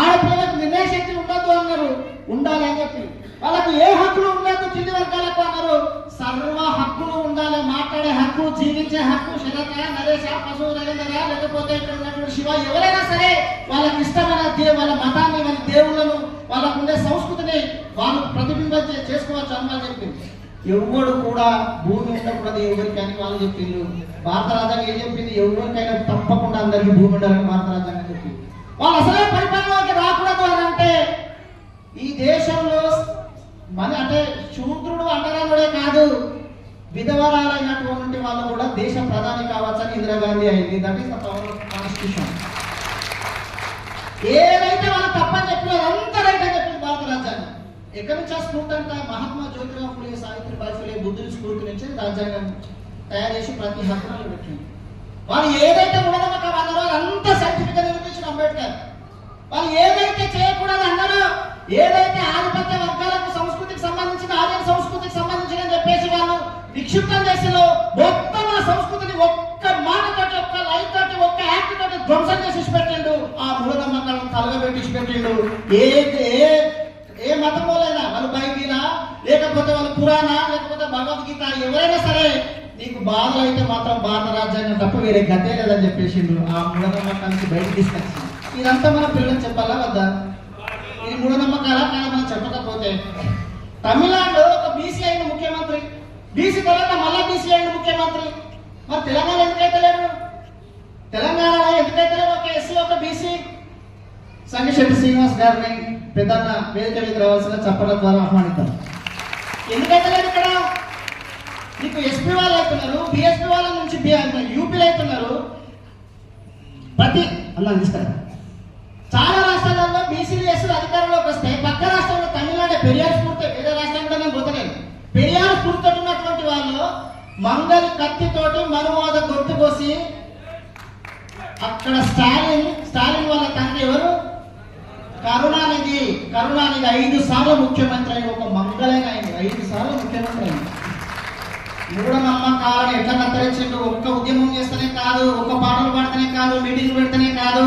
ఆడపిల్లలకు నిర్ణయ శక్తి ఉండదు అన్నారు, ఉండాలి అని చెప్పి. వాళ్ళకు ఏ హక్కులు ఉండదు కింది వర్గాలకు అన్నారు, సర్వ హక్కులు ఉండాలి. మాట్లాడే హక్కు, జీవించే హక్కు, శరత, నరేష, పశువు, నరేంద్ర, లేకపోతే ఇక్కడ ఉన్నటువంటి శివ, ఎవరైనా సరే వాళ్ళకి ఇష్టమైన వాళ్ళ మతాన్ని, వాళ్ళ దేవుళ్ళను, వాళ్ళకు ఉండే సంస్కృతిని వాళ్ళు ప్రతిబింబించే చేసుకోవచ్చు అని వాళ్ళు చెప్పింది. ఎవరు కూడా భూమి ఉండకూడదు ఎవరికని వాళ్ళు చెప్పిండ్రు. భారత రాజ్యాంగం ఏం చెప్పింది? ఎవరికైనా తప్పకుండా అందరికీ భూమి ఉండాలని భారత రాజ్యాంగం చెప్పింది. వాళ్ళు అసలే పరిపాలనలోకి రాకూడదు అని అంటే ఈ దేశంలో అంటే శూద్రుడు అంటరానుడే కాదు, విధవరాలైనటువంటి వాళ్ళు కూడా దేశ ప్రధాని కావచ్చని ఇందిరాగాంధీ అయింది. That is the power of constitution. ఏదైతే వాళ్ళు తప్పని చెప్పినారు అంతా రైట్ అని చెప్పింది భారత రాజ్యాంగం. ఎక్కడి నుంచి ఆ స్ఫూర్తి అంటే మహాత్మా జ్యోతిరావు ఫులే, సావిత్రిబాయి ఫులే, బుద్ధుని స్ఫూర్తి నుంచి రాజ్యాంగం తయారు చేసి ప్రతి హక్కులను పెట్టింది. వాళ్ళు ఏదైతే మూఢనమ్మకం అన్నారో అంతా సైంటిఫిక్ గా నిరూపించిన అంబేద్కర్. వాళ్ళు ఏదైతే చేయకూడదు అన్నారో, ఏదైతే ఆధిపత్య వర్గాలకు సంస్కృతికి సంబంధించిన, ఆర్య సంస్కృతికి సంబంధించిన చెప్పేసి వాళ్ళు విక్షిప్తం చేసిలో మొత్తం ఆ సంస్కృతిని ఒక్క మాటతోటి, ఒక్క లైఫ్ తోటి, ఒక్క యాక్ట్ తోటి ధ్వంసం చేసి పెట్టిండు. ఆ మూఢనమ్మకాలను తలగబెట్టి పెట్టిండు. ఏ మతంలోనైనా వాళ్ళు బైబిలా, లేకపోతే వాళ్ళు పురాణ, లేకపోతే భగవద్గీత, ఎవరైనా సరే నీకు బాధలు అయితే మాత్రం భారత రాజ్యాంగం తప్ప వేరే గతే లేదని చెప్పేసిండు. ఆ మూఢనమ్మకానికి బయటకు తీసుకొచ్చింది. ఇదంతా మన పిల్లలకు చెప్పాలా వద్దా? ఇది మూఢనమ్మకాలా కానీ మనం చెప్పకపోతే, తమిళనాడులో ఒక బీసీ అయిన ముఖ్యమంత్రి, బీసీ తర్వాత మళ్ళా బీసీ అయిన ముఖ్యమంత్రి, మరి తెలంగాణ ఎందుకైతే లేరు? తెలంగాణలో ఎందుకైతే లేరు? ఒక ఎస్సీ, ఒక బీసీ. సంగిశెట్టి శ్రీనివాస్ గారిని పెద్దన్న వేదిక మీద రావాల్సిన చప్పట్ల ద్వారా ఆహ్వానిద్దాం. ఎందుకైతే లేదు ఇక్కడ? నీకు ఎస్పీ వాళ్ళు అవుతున్నారు, బిఎస్పీ వాళ్ళ నుంచి యూపీలు అవుతున్నారు. ప్రతి అలా ఇస్తారు. చాలా రాష్ట్రాలలో బీసీలు ఎస్సీలు అధికారంలోకి వస్తే పక్క రాష్ట్రంలో తమిళనాడు పెరియార్ స్ఫూర్తి, వేరే రాష్ట్రం కూడా నేను పోతలేదు, పెరియార్ స్ఫూర్తితో ఉన్నటువంటి వాళ్ళు మంగళ కత్తితోటి మనువాద గొంతు కోసి అక్కడ స్టాలిన్ వాళ్ళ తండ్రి ఎవరు? కరుణానిధి 5 సార్లు ముఖ్యమంత్రి అయిన ఒక మంగళైన ఆయన 5 సార్లు ముఖ్యమంత్రి అయింది. మూఢనమ్మకాలను ఎట్లా కత్తరించిండు? ఒక్క ఉద్యమం చేస్తేనే కాదు, ఒక్క పాటలు పాడితేనే కాదు, మీటింగ్ పెడితేనే కాదు.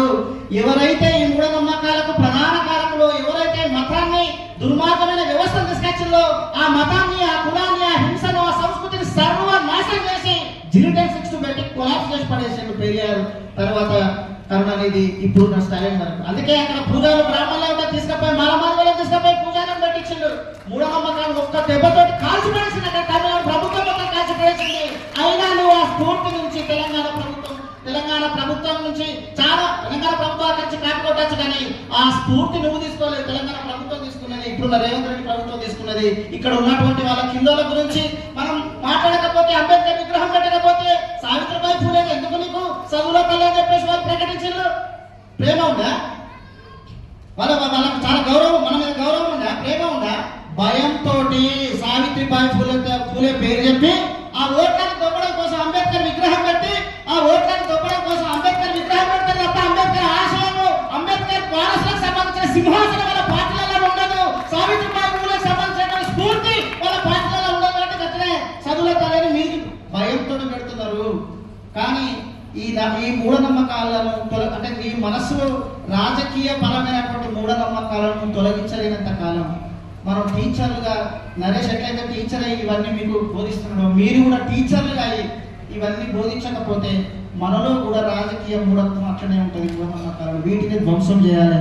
ఎవరైతే ఈ మూఢనమ్మకాలకు ప్రధాన కారకులు, ఎవరైతే మతాన్ని, దుర్మార్గమైన వ్యవస్థను తీసుకొచ్చిందో, ఆ మతాన్ని, ఆ కులాన్ని, ఆ హింసను, ఆ సంస్కృతిని సర్వనాశనం చేసి జిలిటన్ 6 పెట్టి కొలాప్స్ చేసి పడేసిండు పెరియారు. తర్వాత కరుణానిధి, ఇప్పుడు స్టాలిన్ వరకు. అందుకే అక్కడ పూజారు బ్రాహ్మణులు తీసుకపోయి మాలమాదిలో తీసుకపోయి పూజారం పెట్టించిండు. మూఢనమ్మకాలు ఒక్క దెబ్బతోటి కాల్చి పడేసింది. అక్కడ తమిళనాడు ప్రభుత్వం మొత్తం కాల్చి పడేసింది. అయినా నువ్వు ఆ స్ఫూర్తి నుంచి తెలంగాణ ప్రభుత్వం నుంచి చాలా, తెలంగాణ ప్రభుత్వాల నుంచి కాకపోవచ్చు, కానీ ఆ స్ఫూర్తి నువ్వు తీసుకోలేదు, తెలంగాణ ప్రభుత్వం తీసుకున్నది, ఇప్పుడున్న రేవంత్ రెడ్డి ప్రభుత్వం తీసుకున్నది. ఇక్కడ ఉన్నటువంటి వాళ్ళ కిందల గురించి మనం మాట్లాడకపోతే, అంబేద్కర్ విగ్రహం పెట్టకపోతే, సావిత్రిబాయి ఫూలే ఎందుకు నీకు చదువులో తల్లి అని చెప్పేసి వాళ్ళు ప్రకటించారు. ప్రేమ ఉందా? వాళ్ళకు చాలా గౌరవం, మన మీద గౌరవం ఉందా? ప్రేమ ఉందా? భయంతో సావిత్రిబాయి ఫూలే పేరు చెప్పి ఆ ఓట్లను దొబ్బడం కోసం అంబేద్కర్ విగ్రహం పెట్టి, ఆ ఓట్లను దొబ్బడం కోసం అంబేద్కర్ విగ్రహం పెడతారు తప్ప అంబేద్కర్ ఆశయాలు, అంబేద్కర్ వారసులకు సంబంధించిన సింహాసనం వాళ్ళ పార్టీలలో ఉండదు. సావిత్రిబాయి ఫూలేకి సంబంధించిన స్ఫూర్తి వాళ్ళ పార్టీలలో ఉండదు. కాబట్టి గట్లనే చదువుల తల్లిని మీరు భయంతో పెడుతున్నారు. కానీ ఈ మూఢనమ్మకాలను అంటే ఈ మనస్సులో రాజకీయ పరమైనటువంటి మూఢనమ్మకాలను తొలగించలేనంత కాలం మనం టీచర్లుగా, నరేష్ ఎట్లయితే టీచర్ అయ్యి ఇవన్నీ మీకు బోధిస్తున్నాడో, మీరు కూడా టీచర్లుగా అయ్యి ఇవన్నీ బోధించకపోతే మనలో కూడా రాజకీయ మూఢత్వం అట్లనే ఉంటుంది. మూఢనమ్మకాలను వీటిని ధ్వంసం చేయాలి.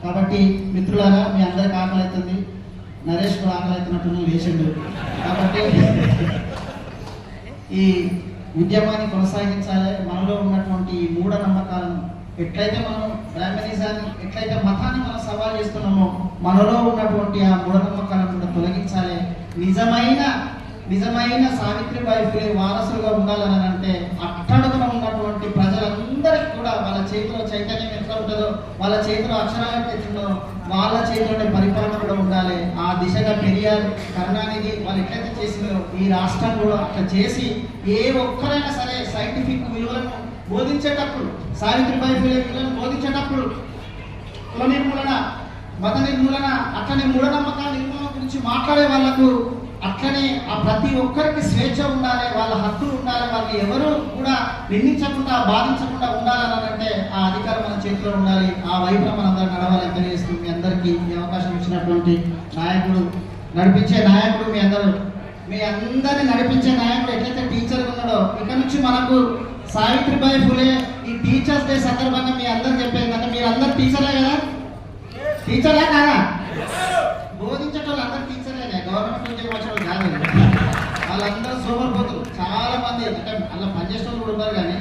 కాబట్టి మిత్రులారా, మీ అందరికి ఆకలి అవుతుంది, నరేష్ కూడా ఆకలి అవుతున్నట్టు లేచిండు. కాబట్టి ఈ ఉద్యమాన్ని కొనసాగించాలి. మనలో ఉన్నటువంటి మూఢనమ్మకాలను ఎట్లయితే మనం బ్రాహ్మణిజాన్ని, ఎట్లయితే మతాన్ని మనం సవాల్ చేస్తున్నామో, మనలో ఉన్నటువంటి ఆ మూఢనమ్మకాలను కూడా తొలగించాలి. నిజమైన సావిత్రిబాయి ఫూలే వారసులుగా ఉండాలని అంటే అట్టడుగున ఉన్నటువంటి ప్రజలందరికీ కూడా వాళ్ళ చేతిలో చైతన్యం ఎట్లా ఉంటుందో, వాళ్ళ చేతిలో అక్షరాలు ఎట్లుందో, వాళ్ళ చేతిలోనే పరిపాలన కూడా ఉండాలి. ఆ దిశగా పెరియార్, కరుణానిధి వాళ్ళు ఎట్లయితే చేసినారో ఈ రాష్ట్రం కూడా అట్లా చేసి ఏ ఒక్కరైనా సరే సైంటిఫిక్ విలువలను బోధించేటప్పుడు, సావిత్రిబాయి ఫులే విలువలను బోధించేటప్పుడు కుల నిర్మూలన, మత నిర్మూలన, అట్లనే మూఢనమ్మకాల నిర్మూలన గురించి మాట్లాడే వాళ్ళకు అట్లనే ఆ ప్రతి ఒక్కరికి స్వేచ్ఛ ఉండాలి, వాళ్ళ హక్కులు ఉండాలి, వాళ్ళని ఎవరు కూడా నిందించకుండా బాధించకుండా ఉండాలని అంటే ఆ అధికారం మన చేతిలో ఉండాలి. ఆ వైపున మనందరం నడవాలని తెలియజేస్తూ మీ అందరికీ ఈ అవకాశం ఇచ్చినటువంటి నాయకుడు, నడిపించే నాయకుడు, మీ అందరిని నడిపించే నాయకుడు ఎట్లయితే టీచర్ ఉన్నాడో, ఇక నుంచి మనకు సావిత్రిబాయి ఫులే ఈ టీచర్స్ డే సందర్భంగా మీ అందరు చెప్పేది అంటే మీరు అందరు టీచర్లే కదా, టీచర్లే కాదా? బోధించేటోళ్ళు అందరు టీచర్లేనే, గవర్నమెంట్ ఉద్యోగం వచ్చేవాళ్ళు కాదు. వాళ్ళందరూ సోమరిపోతులు, చాలా మంది అంటే అలా పనిచేసే వాళ్ళు కూడా ఉన్నారు. కానీ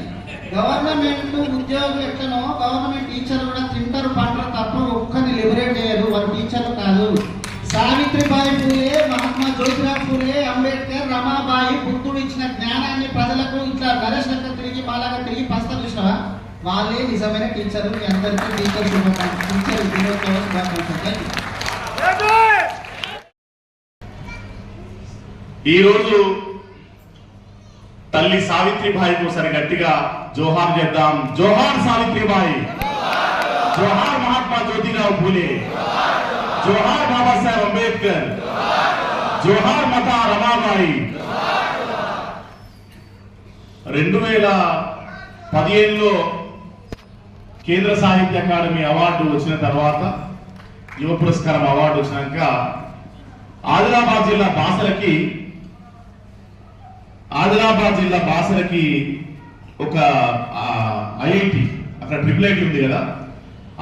గవర్నమెంట్ ఉద్యోగులు ఎట్లనో గవర్నమెంట్ టీచర్లు కూడా తింటారు పంటలు తప్ప ఒక్కరిని లిబరేట్ చేయరు, వాళ్ళు టీచర్లు కాదు. సావిత్రిబాయి ఫులే, మహాత్మా జ్యోతిరావు ఫులే, అంబేద్కర్, రమాబాయి, బుద్ధుడు ఇచ్చిన జ్ఞానాన్ని ప్రజలకు ఇట్లా నరేష్ లెక్క తిరిగి మాలాగా తిరిగి పంచుతారు చూసినావా, వాళ్ళే నిజమైన టీచర్లు. మీ అందరికీ టీచర్ దినోత్సవం శుభాకాంక్షలు. ఈరోజు తల్లి సావిత్రిబాయి ఒకసారి గట్టిగా జోహార్ చేద్దాం. జోహార్ సావిత్రిబాయి, జోహార్ మహాత్మా జ్యోతిరావు ఫూలే, జోహార్ బాబాసాహెబ్ అంబేద్కర్, జోహార్ మాతా రమాబాయి. 2015లో కేంద్ర సాహిత్య అకాడమీ అవార్డు వచ్చిన తర్వాత, యువ పురస్కారం అవార్డు వచ్చినాక ఆదిలాబాద్ జిల్లా బాసరకి ఒక ఐఐటి, అక్కడ ట్రిపుల్ ఉంది కదా,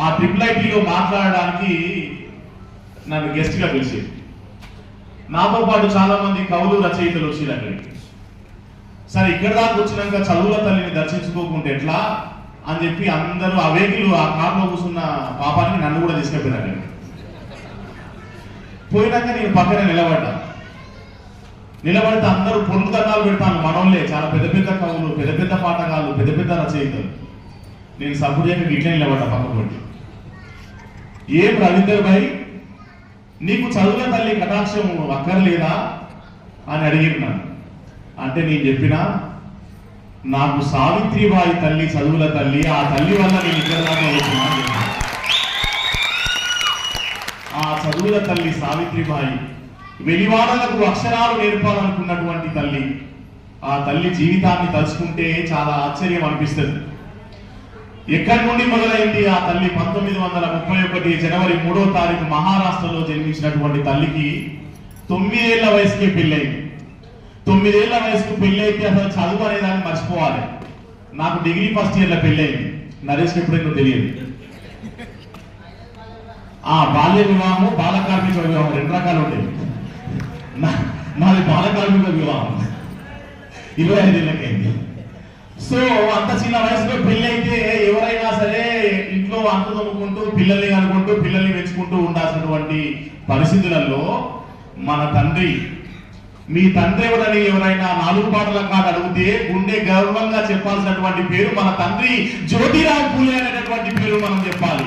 ఆ ట్రిపుల్ ఐటీలో మాట్లాడడానికి నన్ను గెస్ట్ గా పిలిచేది. నాతో పాటు చాలా మంది కవులు రచయితలు వచ్చేది అక్కడికి. సరే ఇక్కడ దాకా వచ్చినాక చదువుల తల్లిని దర్శించుకోకుంటే ఎట్లా అని చెప్పి అందరూ ఆ వెహికల్, ఆ కార్లో కూర్చున్న పాపానికి నన్ను కూడా తీసుకెళ్ళారు అక్కడికి. పోయినాక నేను పక్కన నిలబడితే అందరూ పొరుగు దండాలు పెడతాను. మనోళ్ళే చాలా పెద్ద పెద్ద కవులు, పెద్ద పెద్ద పాఠకాలు, పెద్ద పెద్ద రచయితలు. నేను సపోర్ట్ చేయక ఇట్లా నిలబడ్డా పక్కపడి. ఏం రవీందర్ భాయ్, నీకు చదువుల తల్లి కటాక్షం అక్కర్లేదా అని అడిగినాను. అంటే నేను చెప్పిన, నాకు సావిత్రిబాయి తల్లి చదువుల తల్లి, ఆ తల్లి వల్ల నేను ఇక్కడ దాకా వచ్చినా. ఆ చదువుల తల్లి సావిత్రిబాయి వెలివాడలకు అక్షరాలు నేర్పాలనుకున్నటువంటి తల్లి. ఆ తల్లి జీవితాన్ని తలుచుకుంటే చాలా ఆశ్చర్యం అనిపిస్తుంది. ఎక్కడి నుండి మొదలైంది ఆ తల్లి? 1931 జనవరి 3వ తారీఖు మహారాష్ట్రలో జన్మించినటువంటి తల్లికి 9 ఏళ్ల వయసుకే పెళ్ళైంది. 9 ఏళ్ల వయసుకు పెళ్ళైతే అసలు చదువు అనేదాన్ని మర్చిపోవాలి. నాకు డిగ్రీ ఫస్ట్ ఇయర్లో పెళ్ళైంది. నరేష్ ఎప్పుడైందో తెలియదు. బాల్య వివాహం, బాల కార్మిక వివాహం 2 రకాలు ఉండేవి. నాది బాల కార్మిక వివాహం 25 ఏళ్ళకైంది. సో అంత చిన్న వయసులో పెళ్లి అయితే ఎవరైనా సరే ఇంట్లో అంత తమ్ముకుంటూ పిల్లల్ని అనుకుంటూ పిల్లల్ని పెంచుకుంటూ ఉండాల్సినటువంటి పరిస్థితులలో మన తండ్రి, మీ తండ్రి ఎవరని ఎవరైనా 4 పాటల కాడ అడిగితే గుండె గర్వంగా చెప్పాల్సినటువంటి పేరు మన తండ్రి జ్యోతిరావు ఫూలే అనేటటువంటి పేరు మనం చెప్పాలి.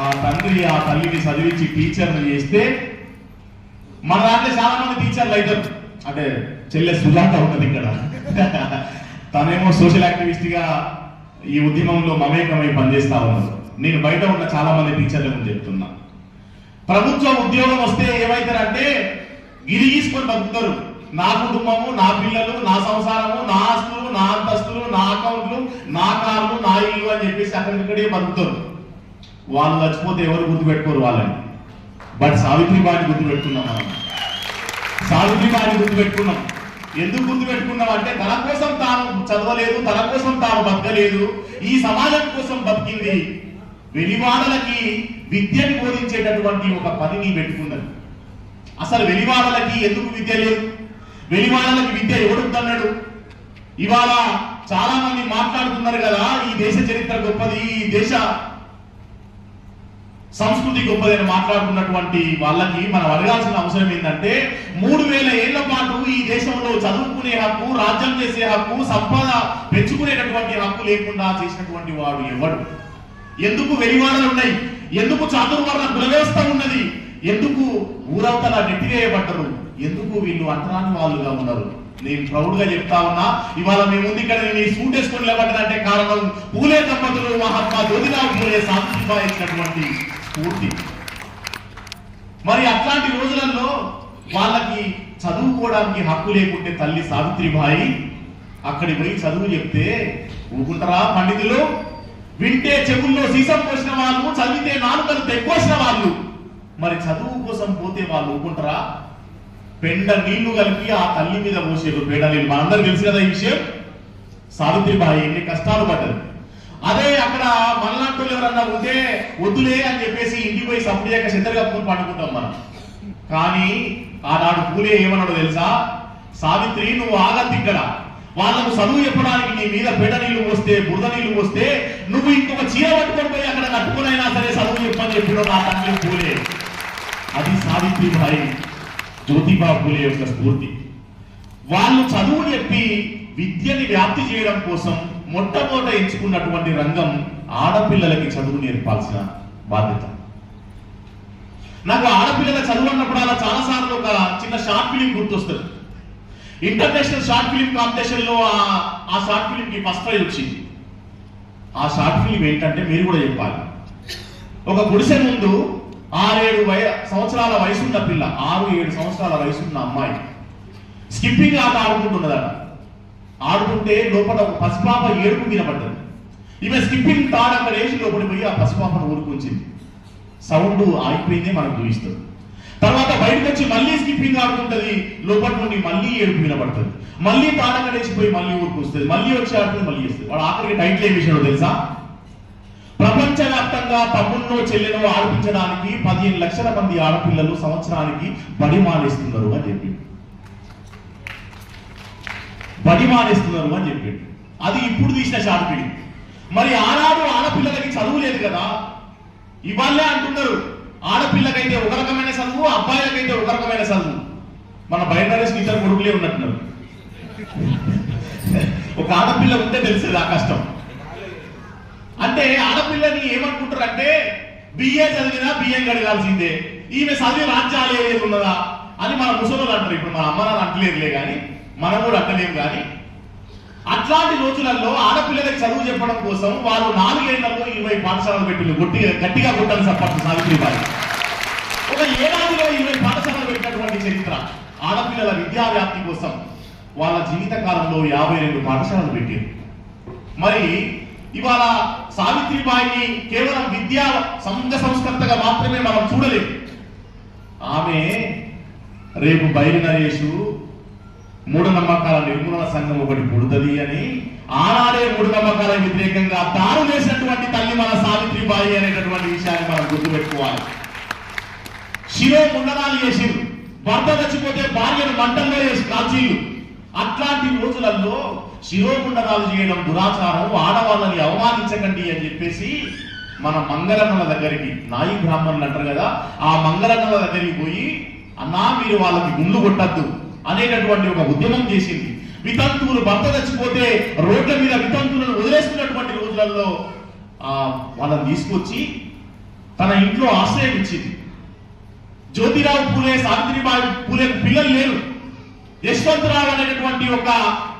ఆ తండ్రి ఆ తల్లిని చదివించి టీచర్లు చేస్తే మన దాంట్లో చాలా మంది టీచర్లు అవుతారు. అంటే చెల్లె సుజాత ఉన్నది ఇక్కడ, తనేమో సోషల్ యాక్టివిస్ట్ గా ఈ ఉద్యమంలో మమేకమై పనిచేస్తా ఉన్నారు. నేను బయట ఉన్న చాలా మంది టీచర్ల గురించి చెప్తున్నా. ప్రభుత్వ ఉద్యోగం వస్తే ఏమైతారంటే గిరిగీసుకొని బతుకుతారు. నా కుటుంబము, నా పిల్లలు, నా సంసారము, నా ఆస్తులు, నా అంతస్తులు, నా అకౌంట్లు, నా కార్లు, నా ఇల్లు అని చెప్పేసి అక్కడిక్కడే బతుకుతారు. వాళ్ళు చచ్చిపోతే ఎవరు గుర్తుపెట్టుకోరు వాళ్ళని. బట్ సావిత్రిబాయిని గుర్తుపెట్టుకున్నాం మనం. సావిత్రిబాయిని గుర్తుపెట్టుకున్నాం. ఎందుకు గుర్తుపెట్టుకున్నాం అంటే తన కోసం తాను చదవలేదు, తన కోసం తాను బతకలేదు, ఈ సమాజం కోసం బతికింది. వెలివాడలకి విద్యని బోధించేటటువంటి ఒక పనిని పెట్టుకున్నది. అసలు వెలివాడలకి ఎందుకు విద్య లేదు? వెలివాడలకి విద్య ఎవడుద్దన్నాడు? ఇవాళ చాలా మంది మాట్లాడుతున్నారు కదా, ఈ దేశ చరిత్ర గొప్పది, ఈ దేశ సంస్కృతి గొప్పదని మాట్లాడుతున్నటువంటి వాళ్ళకి మనం అడగాల్సిన అవసరం ఏంటంటే 3000 ఏళ్ల పాటు ఈ దేశంలో చదువుకునే హక్కు, రాజ్యం చేసే హక్కు, సంపద పెంచుకునేటటువంటి హక్కు లేకుండా చేసినటువంటి వాడు ఎవడు? ఎందుకు వెలివాడలు ఉన్నాయి? ఎందుకు చాతుర్వర్ణ కుల వ్యవస్థ ఉన్నది? ఎందుకు ఊరవతల నెట్టివేయబడ్డరు, ఎందుకు వీళ్ళు అంటరాని వాళ్ళుగా ఉన్నారు? నేను ప్రౌడ్ గా చెప్తా ఉన్నా, ఇవాళ మేము ముందు ఇక్కడ నేను ఈ సూట్ వేసుకొని లేవటంటే కారణం పూలే దంపతులు, మహాత్మా జ్యోతిరావు పూలే సావిత్రిబాయి ఇచ్చినటువంటి స్ఫూర్తి. మరి అట్లాంటి రోజులలో వాళ్ళకి చదువుకోవడానికి హక్కు లేకుంటే తల్లి సావిత్రిబాయి అక్కడికి పోయి చదువు చెప్తే ఊరుకుంటారా పండితులు? వింటే చెవుల్లో సీసం పోసిన వాళ్ళు, చదివితే నాలుకలు తెగ్గోసిన వాళ్ళు, మరి చదువు కోసం పోతే వాళ్ళు ఊరుకుంటారా? పెండ నీళ్లు కలిపి ఆ తల్లి మీద పోసేరు, పేడ నీళ్ళు. మనందరూ తెలుసు కదా ఈ విషయం. సావిత్రిబాయి ఎన్ని కష్టాలు పడ్డది. అదే అక్కడ మనలాంటి ఎవరన్నా ఉంటే వద్దులే అని చెప్పేసి ఇంటికి పోయి సపరేక చెద్దరు కప్పుకొని పండుకుంటాం మనం. కానీ ఆనాడు పూలే ఏమన్నాడో తెలుసా? సావిత్రి, నువ్వు ఆగద్దు ఇక్కడ. వాళ్ళకు చదువు చెప్పడానికి నీ మీద పేడ నీళ్లు పోస్తే, బురద నీళ్లు పోస్తే నువ్వు ఇంకొక చీర పట్టుకొని పోయి అక్కడ కట్టుకునైనా సరే చదువు చెప్పని చెప్పిన నా తండ్రి పూలే. అది సావిత్రిబాయి, జ్యోతిబా పూలే యొక్క స్ఫూర్తి. వాళ్ళు చదువు చెప్పి విద్యని వ్యాప్తి చేయడం కోసం మొట్టమొదట ఎంచుకున్నటువంటి రంగం ఆడపిల్లలకి చదువు నేర్పాల్సిన బాధ్యత. నాకు ఆడపిల్లల చదువు అన్నప్పుడు అలా చాలా సార్లు ఒక చిన్న షార్ట్ ఫిలిం గుర్తొస్తుంది. ఇంటర్నేషనల్ షార్ట్ ఫిలిం కాంపిటీషన్ లో ఆ షార్ట్ ఫిలిం కి ఫస్ట్ ప్రైజ్ వచ్చింది. ఆ షార్ట్ ఫిలిం ఏంటంటే మీరు కూడా చెప్పాలి. ఒక గుడిసె ముందు 6-7 సంవత్సరాల వయసున్న పిల్ల, 6-7 సంవత్సరాల వయసున్న అమ్మాయి స్కిప్పింగ్ ఆట ఆడుకుంటున్నదట. ఆడుతుంటే లోపల ఒక పసిపాప ఏడుపు వినపడ్డది. ఈమె స్కిప్పింగ్ తాడు అక్కడ వేసి లోపలి పోయి ఆ పసిపాపను ఊరుకుంచింది. సౌండ్ ఆగిపోయింది, మనకు చూపిస్తుంది. తర్వాత బయటకు వచ్చి మళ్ళీ స్కిప్పింగ్ ఆడుతుంటది, లోపల నుండి మళ్ళీ ఏడుపు వినపడుతుంది. మళ్ళీ తాడక్కడ వేసిపోయి మళ్ళీ ఊరుకొస్తుంది, మళ్ళీ వచ్చి ఆడుతుంది, మళ్ళీ వేస్తుంది. వాడు ఆఖరికి టైటిల్ ఏం విషయంలో తెలుసా? ప్రపంచవ్యాప్తంగా తమ్మున్నో చెల్లెనో ఆడిపించడానికి 15 లక్షల మంది ఆడపిల్లలు సంవత్సరానికి బడి మానేస్తున్నారు అని చెప్పిండు. బడి మానేస్తున్నారు అని చెప్పిండు. అది ఇప్పుడు తీసిన షార్ట్ ఫిలిం. మరి ఆనాడు ఆడపిల్లలకి చదువు లేదు కదా, ఇవాళ్ళే అంటున్నారు ఆడపిల్లకైతే ఒక రకమైన చదువు, అబ్బాయిలకైతే ఒక రకమైన చదువు. మన బయటరేసి ఇద్దరు కొడుకులే ఉన్నట్టున్నారు. ఒక ఆడపిల్ల ఉంటే తెలిసేది ఆ కష్టం. అంటే ఆడపిల్లని ఏమనుకుంటారు అంటే బిఏ చదివినా బియ్యం కడగాల్సిందే, ఈమె చదివి రాజ్యాలు ఏది ఉన్నదా అని మన ముసలోళ్ళు అంటారు. ఇప్పుడు మన అమ్మ నాన్న అంటలేదులే కానీ మనం కూడా అంటలేము. కానీ అట్లాంటి రోజులలో ఆడపిల్లలకి చదువు చెప్పడం కోసం వాళ్ళు 4 ఏళ్లలో 20 పాఠశాలలు పెట్టింది. గట్టిగా కొట్టాలి సపోర్ట్ సావిత్రిబాయి. ఒక ఏడాదిలో 20 పాఠశాలలు పెట్టినటువంటి చరిత్ర. ఆడపిల్లల విద్యా వ్యాప్తి కోసం వాళ్ళ జీవిత కాలంలో 52 పాఠశాలలు పెట్టింది. మరి ఇవాళ సావిత్రిబాయిని కేవలం విద్యా సంఘ సంస్కర్తగా మాత్రమే మనం చూడలేము. ఆమె రేపు బయలు నరేషు మూఢనమ్మకాల నిర్మూలన సంఘం ఒకటి పుడుతుంది అని ఆనాడే మూఢనమ్మకాల వ్యతిరేకంగా తాను వేసినటువంటి తల్లి మన సావిత్రిబాయి అనేటటువంటి విషయాన్ని మనం గుర్తుపెట్టుకోవాలి. శిరో ముండనాలు చేసిరు, భర్త చచ్చిపోతే భార్యను మంటల్లో వేసి కాల్చీలు. అట్లాంటి రోజులలో శిరోముండనాలు చేయడం దురాచారం, ఆడవాళ్ళని అవమానించకండి అని చెప్పేసి మన మంగళన్నల దగ్గరికి, నాయి బ్రాహ్మణులు అంటారు కదా, ఆ మంగళన్నల దగ్గరికి పోయి అన్నా మీరు వాళ్ళకి గుండు కొట్టద్దు అనేటటువంటి ఒక ఉద్యమం చేసింది. వితంతువులు భర్త చచ్చిపోతే రోడ్ల మీద వితంతువులను వదిలేస్తున్నటువంటి రోజులలో వాళ్ళని తీసుకొచ్చి తన ఇంట్లో ఆశ్రయం ఇచ్చింది. జ్యోతిరావు పూలే, సావిత్రిబాయి పూలే పిల్లలు లేరు. యశ్వంతరావు అనేటటువంటి ఒక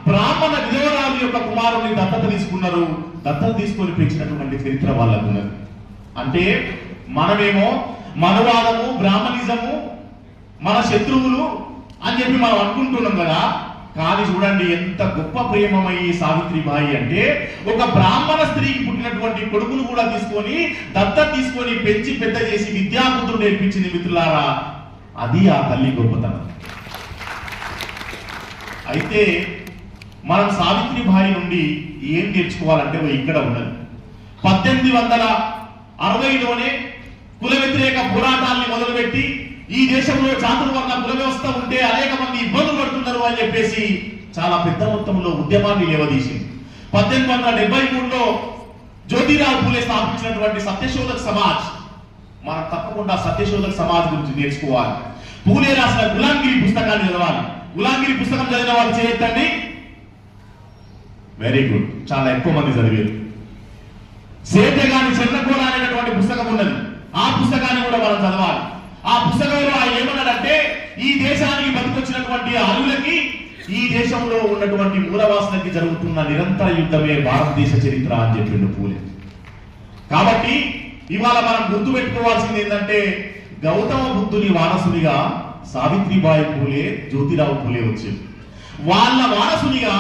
బ్రాహ్మణ విధవరాలు యొక్క కుమారుని దత్తత తీసుకున్నారు. దత్తత తీసుకొని పెంచినటువంటి చరిత్ర వాళ్ళకు ఉన్నది. అంటే మనమేమో మనవాదము, బ్రాహ్మణిజము మన శత్రువులు అని చెప్పి మనం అనుకుంటున్నాం కదా. కానీ చూడండి ఎంత గొప్ప ప్రేమమయ్యి సావిత్రిబాయి అంటే ఒక బ్రాహ్మణ స్త్రీకి పుట్టినటువంటి కొడుకును కూడా తీసుకొని దత్తత తీసుకొని పెంచి పెద్ద చేసి విద్యాబుద్ధులు నేర్పించింది. మిత్రులారా, అది ఆ తల్లి గొప్పతనం. అయితే మనం సావిత్రిబాయి నుండి ఏం నేర్చుకోవాలంటే ఇక్కడ ఉన్నది. 1860లోనే కుల వ్యతిరేక పోరాటాన్ని మొదలుపెట్టి ఈ దేశంలో చాతుర్వర్ణ కుల వ్యవస్థ ఉంటే అనేక మంది ఇబ్బందులు పడుతున్నారు అని చెప్పేసి చాలా పెద్ద మొత్తంలో ఉద్యమాన్ని లేవదీసింది. 1873లో జ్యోతిరావు పూలే స్థాపించినటువంటి సత్యశోధక సమాజ్, మనం తప్పకుండా సత్యశోధక సమాజ్ గురించి నేర్చుకోవాలి. పూలే రాసిన గులాంగిరి పుస్తకాన్ని చదవాలి. గులాంగిరి పుస్తకం చదివిన వాళ్ళు చేయొద్దండి. వెరీ గుడ్, చాలా ఎక్కువ మంది చదివారు. సేద్యగాని చెన్నకోన అనేటటువంటి పుస్తకం ఉన్నది, ఆ పుస్తకాన్ని కూడా మనం చదవాలి. ఆ పుస్తకంలో ఆయన ఏమన్నాడంటే, ఈ దేశానికి బతికొచ్చినటువంటి అరువులకి, ఈ దేశంలో ఉన్నటువంటి మూలవాసులకి జరుగుతున్న నిరంతర యుద్ధమే భారతదేశ చరిత్ర అని చెప్పిండు పూలే. కాబట్టి ఇవాళ మనం గుర్తుపెట్టుకోవాల్సింది ఏంటంటే, గౌతమ బుద్ధుని వారసునిగా సావిత్రిబాయి పూలే, జ్యోతిరావు పూలే వచ్చారు. వాళ్ళ వారసునిగా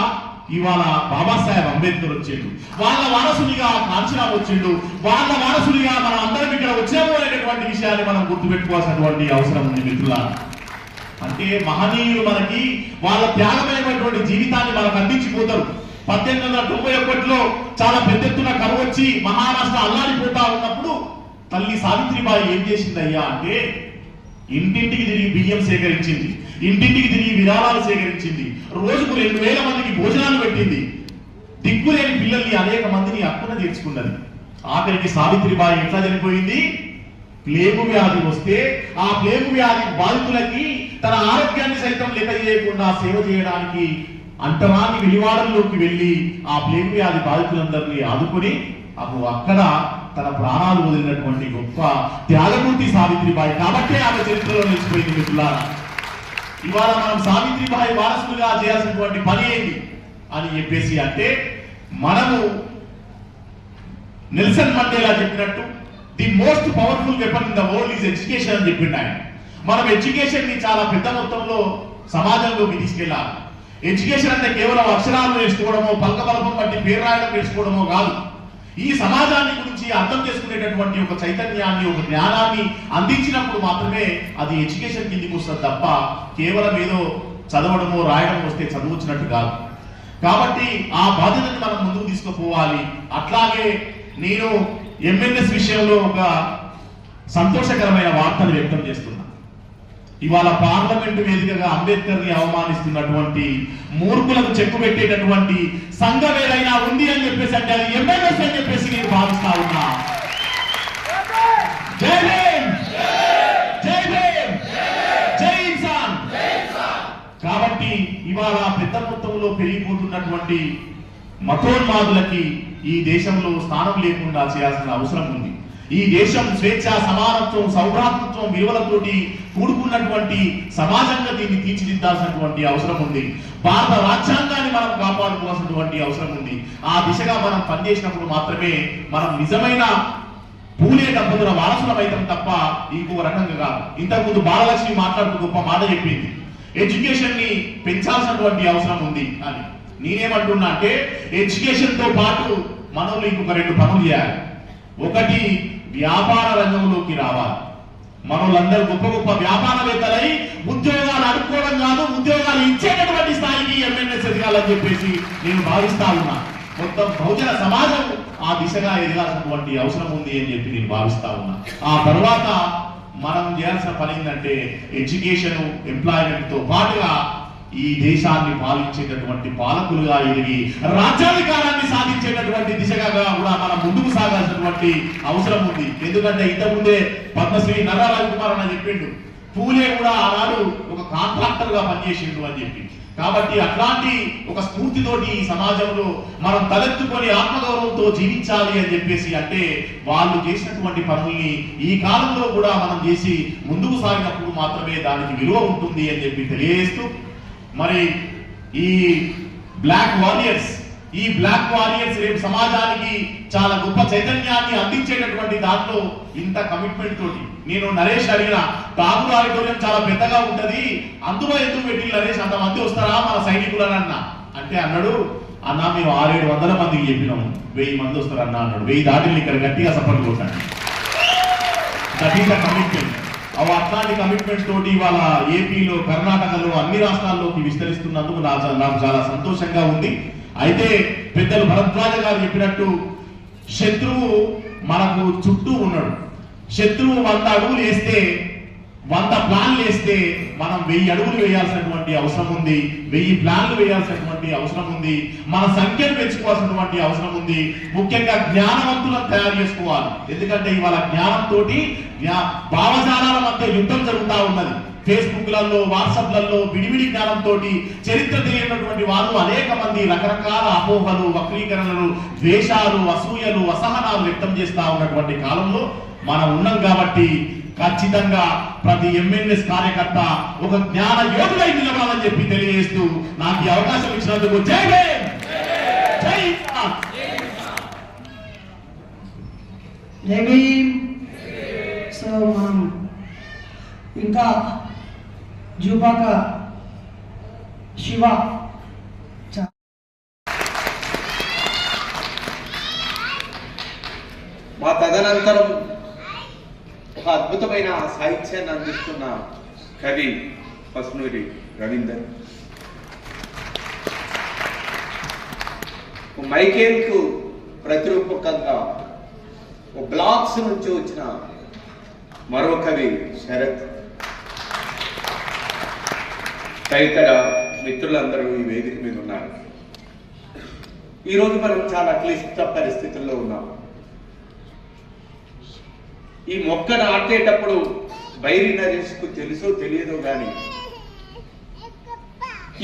ఇవాళ బాబాసాహెబ్ అంబేద్కర్ వచ్చాడు. వాళ్ళ వారసునిగా కాంచీరామ్ వచ్చిండు. వాళ్ళ వారసునిగా మనం అందరం ఇక్కడ వచ్చాము అనేటటువంటి విషయాన్ని మనం గుర్తుపెట్టుకోవాల్సినటువంటి అవసరం ఉంది మిత్రులారా. అంటే మహనీయులు మనకి వాళ్ళ త్యాగమైనటువంటి జీవితాన్ని మనకు అందించిపోతారు. 1891లో చాలా పెద్ద ఎత్తున కరువు వచ్చి మహారాష్ట్ర అల్లాడిపోతా ఉన్నప్పుడు తల్లి సావిత్రిబాయి ఏం చేసిందయ్యా అంటే, ఇంటింటికి తిరిగి బియ్యం సేకరించింది, ఇంటింటికి తిరిగి విరాళాలు సేకరించింది, రోజుకు 2000 మందికి భోజనాలు పెట్టింది, దిక్కులేని పిల్లల్ని అనేక మందిని అక్కున తీర్చుకున్నది. ఆఖరికి సావిత్రిబాయి ఎట్లా చనిపోయింది? ప్లేగు వ్యాధి వస్తే ఆ ప్లేగు వ్యాధి బాధితులకి తన ఆరోగ్యాన్ని సైతం లెక్క చేయకుండా సేవ చేయడానికి అంటరాని వెలివాడల్లోకి వెళ్లి ఆ ప్లేగు వ్యాధి బాధితులందరినీ ఆదుకొని అక్కడ తన ప్రాణాలు వదిలినటువంటి గొప్ప త్యాగమూర్తి సావిత్రిబాయి. కాబట్టే ఆమె చరిత్రలో నిలిచిపోయింది మిత్రులారా. ఇవాళ మనం సావిత్రిబాయి వారసులుగా చేయాల్సినటువంటి పని ఏంటి అని చెప్పేసి అంటే, మనము నెల్సన్ మండేలా చెప్పినట్టు the most powerful weapon in the world is education అని చెప్పిండు ఆయన. మనం ఎడ్యుకేషన్ ని చాలా పెద్ద మొత్తంలో సమాజంలోకి తీసుకెళ్ళాలి. ఎడ్యుకేషన్ అంటే కేవలం అక్షరాలు నేర్చుకోవడమో, పలకబలపం బట్టి పేరు రాయడం నేర్చుకోవడమో కాదు. ఈ సమాజాన్ని గురించి అర్థం చేసుకునేటటువంటి ఒక చైతన్యాన్ని, ఒక జ్ఞానాన్ని అందించినప్పుడు మాత్రమే అది ఎడ్యుకేషన్ కిందికి వస్తుంది తప్ప కేవలం ఏదో చదవడమో రాయడం వస్తే చదువుచ్చినట్టు కాదు. కాబట్టి ఆ బాధ్యతని మనం ముందుకు తీసుకుపోవాలి. అట్లాగే నేను ఎంఎన్ఎస్ విషయంలో ఒక సంతోషకరమైన వార్తను వ్యక్తం చేస్తున్నా. ఇవాళ పార్లమెంటు వేదికగా అంబేద్కర్ ని అవమానిస్తున్నటువంటి మూర్ఖులకు చెక్కు పెట్టేటటువంటి సంఘం ఏదైనా ఉంది అని చెప్పేసి అంటే అది ఎంఎన్ఎస్ అని చెప్పేసి నేను భావిస్తా ఉన్నా. జై భీమ్, జై భీమ్, జై ఇన్సాన్. కాబట్టి ఇవాళ పెద్ద మొత్తంలో పెరిగిపోతున్నటువంటి మతోన్మాదులకి ఈ దేశంలో స్థానం లేకుండా చేయాల్సిన అవసరం ఉంది. ఈ దేశం స్వేచ్ఛ, సమానత్వం, సౌభ్రాతృత్వం విలువలతోటి కూడుకున్నటువంటి సమాజంగా దీన్ని తీర్చిదిద్దాల్సినటువంటి అవసరం ఉంది. భారత రాజ్యాంగాన్ని మనం కాపాడుకోవాల్సినటువంటి అవసరం ఉంది. ఆ దిశగా మనం పనిచేసినప్పుడు మాత్రమే మనం నిజమైన పూలే దంపతుల వారసులం అవుతాం తప్ప ఇంకో రకంగా కాదు. ఇంతకుముందు బాలలక్ష్మి మాట్లాడుతూ గొప్ప మాట చెప్పింది, ఎడ్యుకేషన్ ని పెంచాల్సినటువంటి అవసరం ఉంది అని. నేనేమంటున్నా అంటే, ఎడ్యుకేషన్ తో పాటు మనల్ని ఇంకొక 2 పనులు చేయాలి. ఒకటి, వ్యాపార రంగంలోకి రావాలి. మనోళ్ళందరూ గొప్ప గొప్ప వ్యాపారవేత్తలై ఉద్యోగాలు అనుకోవడం కాదు, ఉద్యోగాలు ఇచ్చేటటువంటి స్థాయికి ఎంఎన్ఎస్ ఎదగాలని చెప్పేసి నేను భావిస్తా ఉన్నా. మొత్తం బహుజన సమాజం ఆ దిశగా ఎదగాల్సినటువంటి అవసరం ఉంది అని చెప్పి నేను భావిస్తా ఉన్నా. ఆ తర్వాత మనం చేయాల్సిన పని ఏంటంటే, ఎడ్యుకేషన్, ఎంప్లాయ్మెంట్ తో పాటుగా ఈ దేశాన్ని పాలించేటటువంటి పాలకులుగా ఎదిగి రాజ్యాధికారాన్ని సాధించేటటువంటి దిశగా కూడా మనం ముందుకు సాగాల్సినటువంటి అవసరం ఉంది. ఎందుకంటే ఇంతకుముందే పద్మశ్రీ నర్రా రవికుమార్ అని చెప్పిండు, పూలే కూడా ఆనాడు ఒక కాంట్రాక్టర్ గా పనిచేసిండు అని చెప్పి. కాబట్టి అట్లాంటి ఒక స్ఫూర్తితోటి ఈ సమాజంలో మనం తలెత్తుకొని ఆత్మగౌరవంతో జీవించాలి అని చెప్పేసి అంటే, వాళ్ళు చేసినటువంటి పనుల్ని ఈ కాలంలో కూడా మనం చేసి ముందుకు సాగినప్పుడు మాత్రమే దానికి విలువ ఉంటుంది అని చెప్పి తెలియజేస్తూ, మరి ఈ బ్లాక్ వారియర్స్ రేపు సమాజానికి చాలా గొప్ప చైతన్యాన్ని అందించేటటువంటి దాంట్లో ఇంత కమిట్మెంట్ తోటి నేను నరేష్ అడిగిన, ఠాగూర్ ఆడిటోరియం చాలా పెద్దగా ఉంటది, అందులో ఎందుకు పెట్టి నరేష్ అంతమంది వస్తారా మన సైనికులని అన్న అంటే, అన్నాడు, అన్న మేము 600-700 మందికి చెప్పినాము, 1000 మంది వస్తారన్న అన్నాడు. 1000 దాటిని ఇక్కడ గట్టిగా సపోర్ట్ కొట్టాడు. That is the commitment. అట్లాంటి కమిట్మెంట్ తోటి ఇవాళ ఏపీలో, కర్ణాటకలో, అన్ని రాష్ట్రాల్లోకి విస్తరిస్తున్నందుకు నాకు చాలా సంతోషంగా ఉంది. అయితే పెద్దలు భరద్వాజ గారు చెప్పినట్టు, శత్రువు మనకు చుట్టూ ఉన్నాడు. శత్రువు 100 అడుగులు వేస్తే, 100 ప్లాన్లు వేస్తే మనం 1000 అడుగులు వేయాల్సినటువంటి అవసరం ఉంది, 1000 ప్లాన్లు వేయాల్సినటువంటి అవసరం ఉంది, మన సంఖ్యను పెంచుకోవాల్సినటువంటి అవసరం ఉంది. ముఖ్యంగా జ్ఞానవంతులను తయారు చేసుకోవాలి. ఎందుకంటే ఇవాళ జ్ఞానంతో భావజాలాల మధ్య యుద్ధం జరుగుతూ ఉన్నది. ఫేస్బుక్లలో, వాట్సాప్లలో విడివిడి జ్ఞానంతో చరిత్ర తెలియనటువంటి వారు అనేక మంది రకరకాల అపోహలు, వక్రీకరణలు, ద్వేషాలు, అసూయలు, అసహనాలు వ్యక్తం చేస్తా ఉన్నటువంటి కాలంలో మనం ఉన్నాం. కాబట్టి ఖచ్చితంగా ప్రతి ఎంఎన్ఎస్ కార్యకర్త ఒక జ్ఞాన యోధుడై నిలవాలని చెప్పి తెలియజేస్తూ నాకు ఈ అవకాశం ఇచ్చినందుకు జై భీమ్, జై హింద్. జై భీమ్. సో మనం ఇంకా జూపాక శివ మా తదనంతరం ఒక అద్భుతమైన సాహిత్యాన్ని అందిస్తున్న కవి పసునూరి రవీందర్, మైకేల్కు ప్రతిరూపకంగా బ్లాక్స్ నుంచి వచ్చిన మరో కవి శరత్, తదితర మిత్రులందరూ ఈ వేదిక మీద ఉన్నారు. ఈరోజు మనం చాలా క్లిష్ట పరిస్థితుల్లో ఉన్నాం. ఈ మొక్క నాటేటప్పుడు బైరి నరేష్కు తెలుసో తెలియదో గాని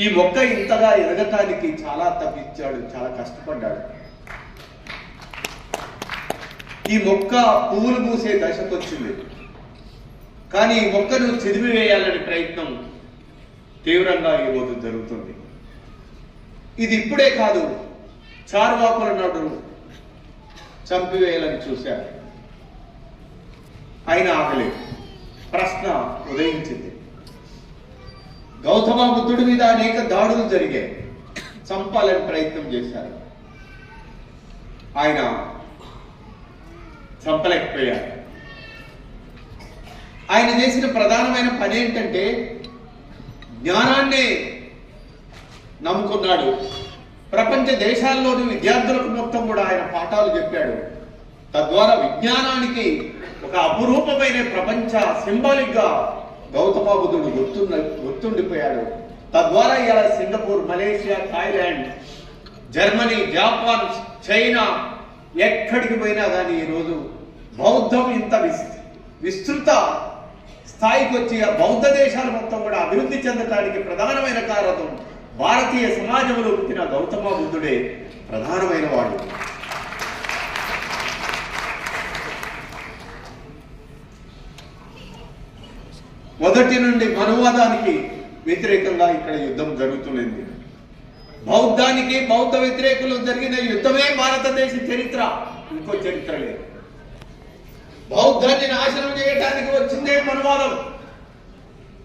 ఈ మొక్క ఇంతగా ఎదగటానికి చాలా తప్పించాడు, చాలా కష్టపడ్డాడు. ఈ మొక్క పువ్వులు పూసే దశకు వచ్చింది, కానీ ఈ మొక్కను చిదిమివేయాలనే ప్రయత్నం తీవ్రంగా ఈరోజు జరుగుతుంది. ఇది ఇప్పుడే కాదు, చార్వాకుల నాడు చంపివేయాలని చూశారు, అయినా ఆగలేదు. ప్రశ్న ఉదయించింది. గౌతమ బుద్ధుడి మీద అనేక దాడులు జరిగాయి, చంపాలని ప్రయత్నం చేశారు, ఆయన చంపలేకపోయారు. ఆయన చేసిన ప్రధానమైన పని ఏంటంటే జ్ఞానాన్నే నమ్ముకున్నాడు. ప్రపంచ దేశాల్లోని విద్యార్థులకు మొత్తం కూడా ఆయన పాఠాలు చెప్పాడు. తద్వారా విజ్ఞానానికి ఒక అపురూపమైన ప్రపంచ సింబాలిక్ గా గౌతమ బుద్ధుడు గుర్తుండిపోయాడు. తద్వారా ఇలా Singapore, Malaysia, Thailand, Germany, Japan, China ఎక్కడికి పోయినా కానీ ఈరోజు బౌద్ధం ఇంత విస్తృత స్థాయికి వచ్చి ఆ బౌద్ధ దేశాలు మొత్తం కూడా అభివృద్ధి చెందడానికి ప్రధానమైన కారణం భారతీయ సమాజంలో పుట్టిన గౌతమ బుద్ధుడే ప్రధానమైన వాడు. మొదటి నుండి మనువాదానికి వ్యతిరేకంగా ఇక్కడ యుద్ధం జరుగుతున్నది. బౌద్ధానికి బౌద్ధ వ్యతిరేకులు జరిగిన యుద్ధమే భారతదేశ చరిత్ర, ఇంకో చరిత్ర లేదు. బౌద్ధాన్ని నాశనం చేయడానికి వచ్చిందే మనువాదం,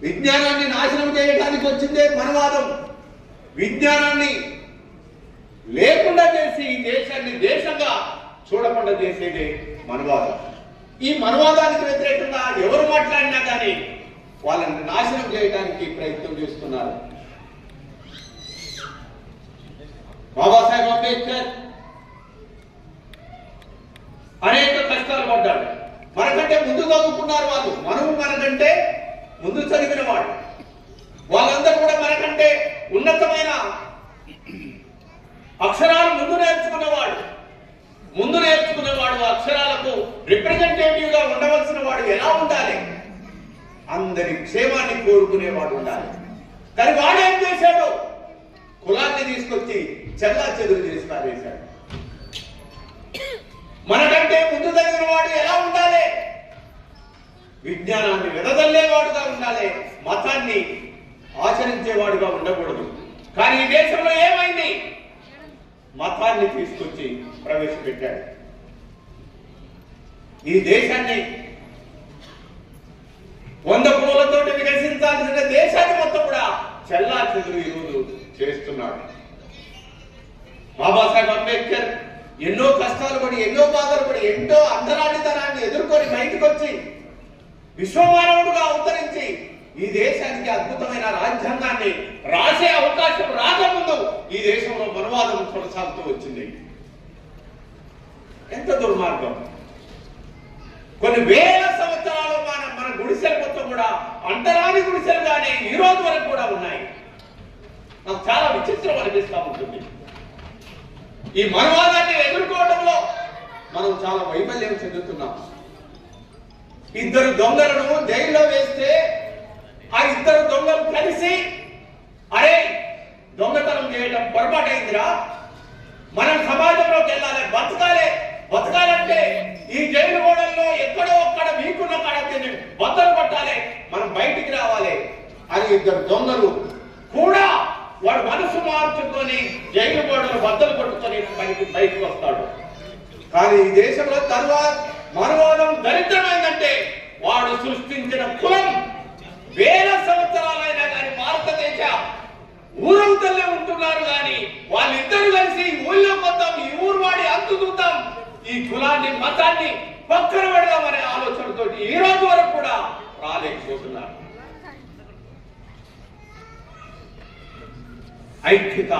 విజ్ఞానాన్ని నాశనం చేయడానికి వచ్చిందే మనువాదం, విజ్ఞానాన్ని లేకుండా చేసి ఈ దేశాన్ని దేశంగా చూడకుండా చేసేదే మనువాదం. ఈ మనువాదానికి వ్యతిరేకంగా ఎవరు మాట్లాడినా కానీ వాళ్ళని నాశనం చేయడానికి ప్రయత్నం చేస్తున్నారు. బాబాసాహెబ్ అంబేద్కర్ అనేక కష్టాలు పడ్డాడు. మనకంటే ముందు చదువుకున్నారు వాళ్ళు, మనము మనకంటే ముందు చదివిన వాడు. వాళ్ళందరూ కూడా మనకంటే ఉన్నతమైన అక్షరాలు ముందు నేర్చుకున్నవాడు అక్షరాలకు రిప్రజెంటేటివ్ గా ఉండవలసిన వాడు ఎలా ఉండాలి, అందరి క్షేమాన్ని కోరుకునేవాడు ఉండాలి. కానీ వాడు ఏం చేశాడు, కులాన్ని తీసుకొచ్చి చెల్లా చెదురు చేసి పారేశాడు. మనకంటే ముందు చదివిన వాడు ఎలా ఉండాలి, విజ్ఞానాన్ని వెదజల్లేవాడుగా ఉండాలి, మతాన్ని ఆచరించేవాడుగా ఉండకూడదు. కానీ ఈ దేశంలో ఏమైంది, మతాన్ని తీసుకొచ్చి ప్రవేశపెట్టాడు. ఈ దేశాన్ని 100 పూలతోటి వికసించాల్సిన దేశాన్ని మొత్తం కూడా చెల్లా చెదురు ఈరోజు చేస్తున్నాడు. బాబాసాహెబ్ అంబేద్కర్ ఎన్నో కష్టాలు పడి, ఎన్నో బాధలు పడి, ఎంతో అంతరానితనాన్ని ఎదుర్కొని బయటకు వచ్చి విశ్వమానవుడుగా అవతరించి ఈ దేశానికి అద్భుతమైన రాజ్యాంగాన్ని రాసే అవకాశం రాకముందు ఈ దేశంలో మనువాదం కొనసాగుతూ వచ్చింది. ఎంత దుర్మార్గం! కొన్ని వేల సంవత్సరాలు మన గుడిసెలు మొత్తం కూడా అంటరాని గుడిసెలుగానే ఈ రోజు వరకు కూడా ఉన్నాయి. నాకు చాలా విచిత్రం అనిపిస్తూ ఉంటుంది. ఈ మనువాదాన్ని ఎదుర్కోవడంలో మనం చాలా వైఫల్యం చెందుతున్నాం. 2 దొంగలను జైల్లో వేస్తే ఆ 2 దొంగలు కలిసి అరే దొంగతనం చేయడం పొరపాటైందిరా, మనం సమాజంలోకి వెళ్ళాలి, బతకాలంటే ఈ జైలు గోడల్లో ఎక్కడో ఒక్కడ మీకున్న కాడ బద్దలు కొట్టాలి, మనం బయటికి రావాలి అని ఇద్దరు దొంగలు కూడా వాడు మనసు మార్చుకొని జైలు గోడలు బద్దలు కొట్టుకొని బయటకు వస్తాడు. కానీ ఈ దేశంలో మనువాదం దరిద్రమైందంటే వాడు సృష్టించిన కులం వేల సంవత్సరాలైనా కానీ భారతదేశ ఊరవుతలే ఉంటున్నారు. కానీ వాళ్ళిద్దరు కలిసి ఊళ్ళో కొద్దాం, ఈ ఊరు వాడి అంతు చూద్దాం, ఈ కులాన్ని మతాన్ని పక్కన పెడదామనే ఆలోచనతో ఈ రోజు వరకు కూడా రాలేకపోతున్నారు. ఐక్యత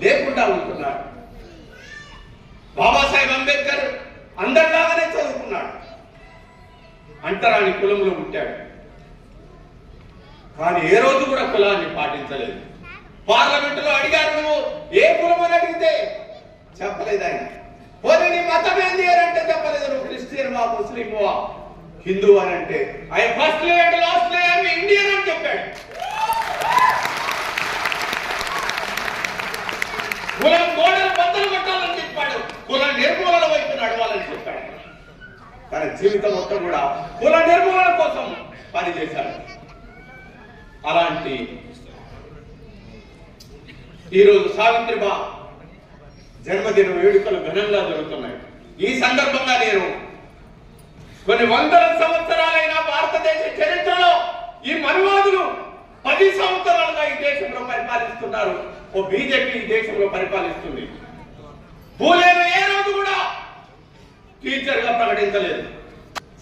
లేకుండా ఉంటున్నారు. బాబాసాహెబ్ అంబేద్కర్ అందరిలాగానే చదువుకున్నాడు, అంటరాని కులంలో పుట్టాడు. కానీ ఏ రోజు కూడా కులాన్ని పాటించలేదు. పార్లమెంటులో అడిగారు, నువ్వు ఏ కులం అని అడిగితే చెప్పలేదు ఆయన. పోనీ నీ మతం ఏంది అని అంటే చెప్పలేదు. నువ్వు క్రిస్టియన్ వా, ముస్లిం వా, హిందూ అని అంటే ఆయన ఫస్ట్ లేదంటే లాస్ట్ లేదు ఇండియన్ అని చెప్పాడు. కులం గోడలు బద్దలు కొట్టాలని చెప్పాడు, కుల నిర్మూలన వైపు నడవాలని చెప్పాడు. తన జీవితం మొత్తం కూడా కుల నిర్మూలన కోసం పనిచేశాడు. అలాంటి ఈరోజు సావిత్రిబా జన్మదిన వేడుకలు ఘనంగా జరుగుతున్నాయి. ఈ సందర్భంగా నేను కొన్ని వందల సంవత్సరాలైన భారతదేశ చరిత్రలో ఈ మనువాదులు 10 సంవత్సరాలుగా ఈ దేశంలో పరిపాలిస్తున్నారు. ఓ బీజేపీ ఈ దేశంలో పరిపాలిస్తుంది. పూలేను ఏ రోజు కూడా టీచర్ గా ప్రకటించలేదు.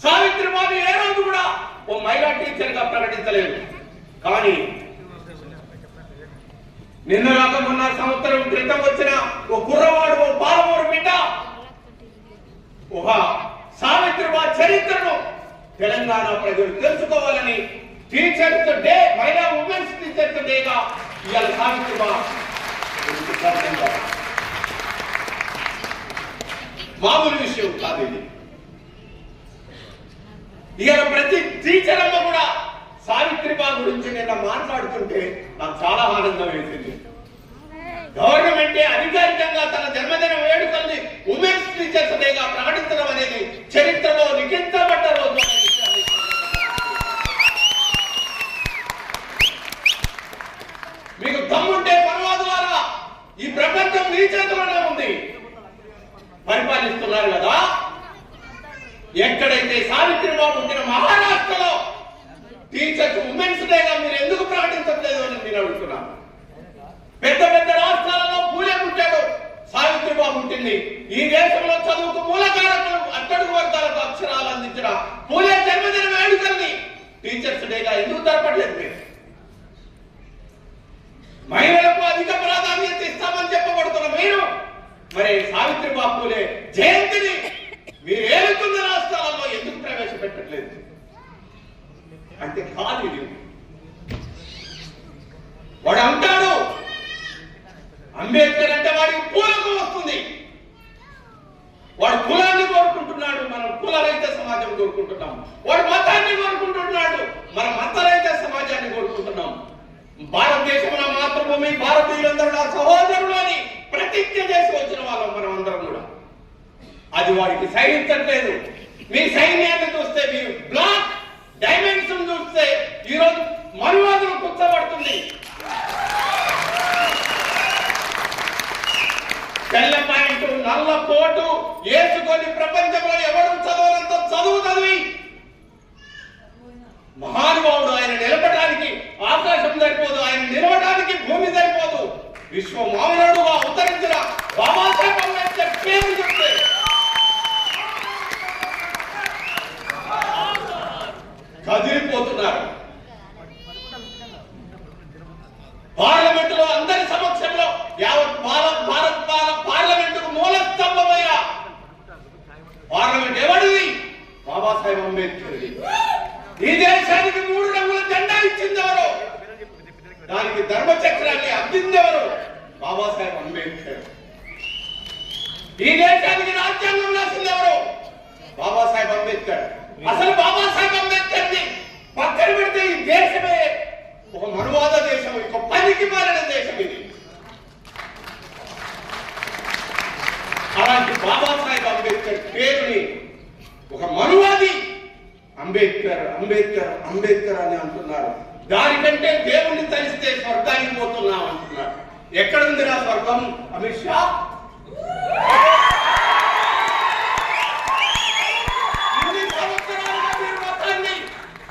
సావిత్రిబాను ఏ రోజు కూడా ఓ మహిళా టీచర్ గా ప్రకటించలేదు. కానీ నిన్న కాక మొన్న సంవత్సరం క్రితం వచ్చిన ఓ కుర్రవాడు, ఓ పాలమూరు బిడ్డ ఒక సావిత్రిబా చరిత్రను తెలంగాణ ప్రజలు తెలుసుకోవాలని టీచర్స్ డే, మహిళా ఉమెన్స్ టీచర్స్ డేగా ఇవాళ సావిత్రిబా మామూలు విషయం కాదు ఇది. ఇవాళ ప్రతి టీచర్ అమ్మ కూడా సావిత్రిబా గురించి నిన్న మాట్లాడుతుంటే నాకు చాలా ఆనందం వేసింది. గవర్నమెంట్ అధికారికంగా తన జన్మదిన వేడుకల్ని ఉమెన్స్ టీచర్స్ డేగా ప్రకటించడం అనేది చరిత్రలో లిఖించబడ్డ రోజు. మీకు దమ్ముంటే పర్వాదు ద్వారా ఈ ప్రపంచం మీ చేతిలోనే ఉంది, పరిపాలిస్తున్నారు కదా. ఎక్కడైతే సావిత్రిబా పుట్టిన మహారాష్ట్రలో టీచర్స్ ఉమెన్స్ డేగా మీరు ఎందుకు ప్రకటించట్లేదు అని నేను అడుగుతున్నాను. పెద్ద పెద్ద రాష్ట్రాలలో పూలే పుట్టాడు, సావిత్రిబా పుట్టింది. ఈ దేశంలో చదువుకు మూలకారకులు, అట్టడుగు వర్గాలకు అక్షరాలు అందించిన పూలే జన్మదిన వేడుకల్ని టీచర్స్ డేగా ఎందుకు జరపట్లేదు? మీరు మహిళలకు అధిక ప్రాధాన్యత ఇస్తామని చెప్పబడుతున్న మీరు మరి సావిత్రిబా పూలే జయంతిని మీరు ఏలుతున్న రాష్ట్రాలలో ఎందుకు ప్రవేశపెట్టట్లేదు అంటే కాదు ఇది. వాడు అంటాడు అంబేద్కర్ అంటే వాడికి పూలకు వస్తుంది, వాడు కులాన్ని కోరుకుంటున్నాడు, మనం కులరహిత సమాజం కోరుకుంటున్నాం. వాడు మతాన్ని కోరుకుంటున్నాడు, మన మతరహిత సమాజాన్ని కోరుకుంటున్నాం. భారతదేశంలో మాతృభూమి, భారతీయులందరూ నా సహోదరులు అని ప్రతిజ్ఞ చేసి వచ్చిన వాళ్ళం మనం అందరం కూడా. అది వాడికి సహించట్లేదు. మీ సైన్యాన్ని చూస్తే, మీ బ్లాక్ డైమెన్షన్ చూస్తే ఈరోజు మనువాదులు కూర్చోబడుతుంది. తెల్ల పాయింట్, నల్ల కోటు వేసుకొని ప్రపంచంలో ఎవరు చదవనంత చదువు చదివి మహానుభావుడు. ఆయన నిలబడడానికి ఆకాశం సరిపోదు, ఆయన నిలవడానికి భూమి సరిపోదు. విశ్వ మానవుడుగా అవతరించిన బాబాసాహెబ్ అంబేద్కర్ పేరు చెప్తే కదిలిపోతున్నారు. పార్లమెంటులో అందరి సమక్షంలో యావత్ భారత్ పార్లమెంటుకు మూల స్తంభమైన పార్లమెంట్ ఎవరిది? బాబాసాహెబ్ అంబేద్కర్. ఈ దేశానికి 3 రంగుల జెండా ఇచ్చింది ఎవరు? దానికి ధర్మచక్రాన్ని అద్దింది ఎవరు? బాబాసాహెబ్ అంబేద్కర్. ఈ దేశానికి రాజ్యాంగం రాసింది ఎవరు? బాబాసాహెబ్ అంబేద్కర్. అసలు బాబాసాహెబ్ అంబేద్కర్ ని పక్కన పెడితే ఈ దేశమే ఒక మనువాద దేశం, ఒక పనికి మారిన దేశం ఇది. అలాంటి బాబాసాహెబ్ అంబేద్కర్ పేరుని ఒక మనువాది అంబేద్కర్ అంబేద్కర్ అంబేద్కర్ అని అంటున్నారు. దానికంటే దేవుణ్ణి తలిస్తే స్వర్గానికి పోతున్నాం అంటున్నారు. ఎక్కడుంది నా స్వర్గం? అమిత్ షా ఇన్ని సంవత్సరాలుగా మీరు మతాన్ని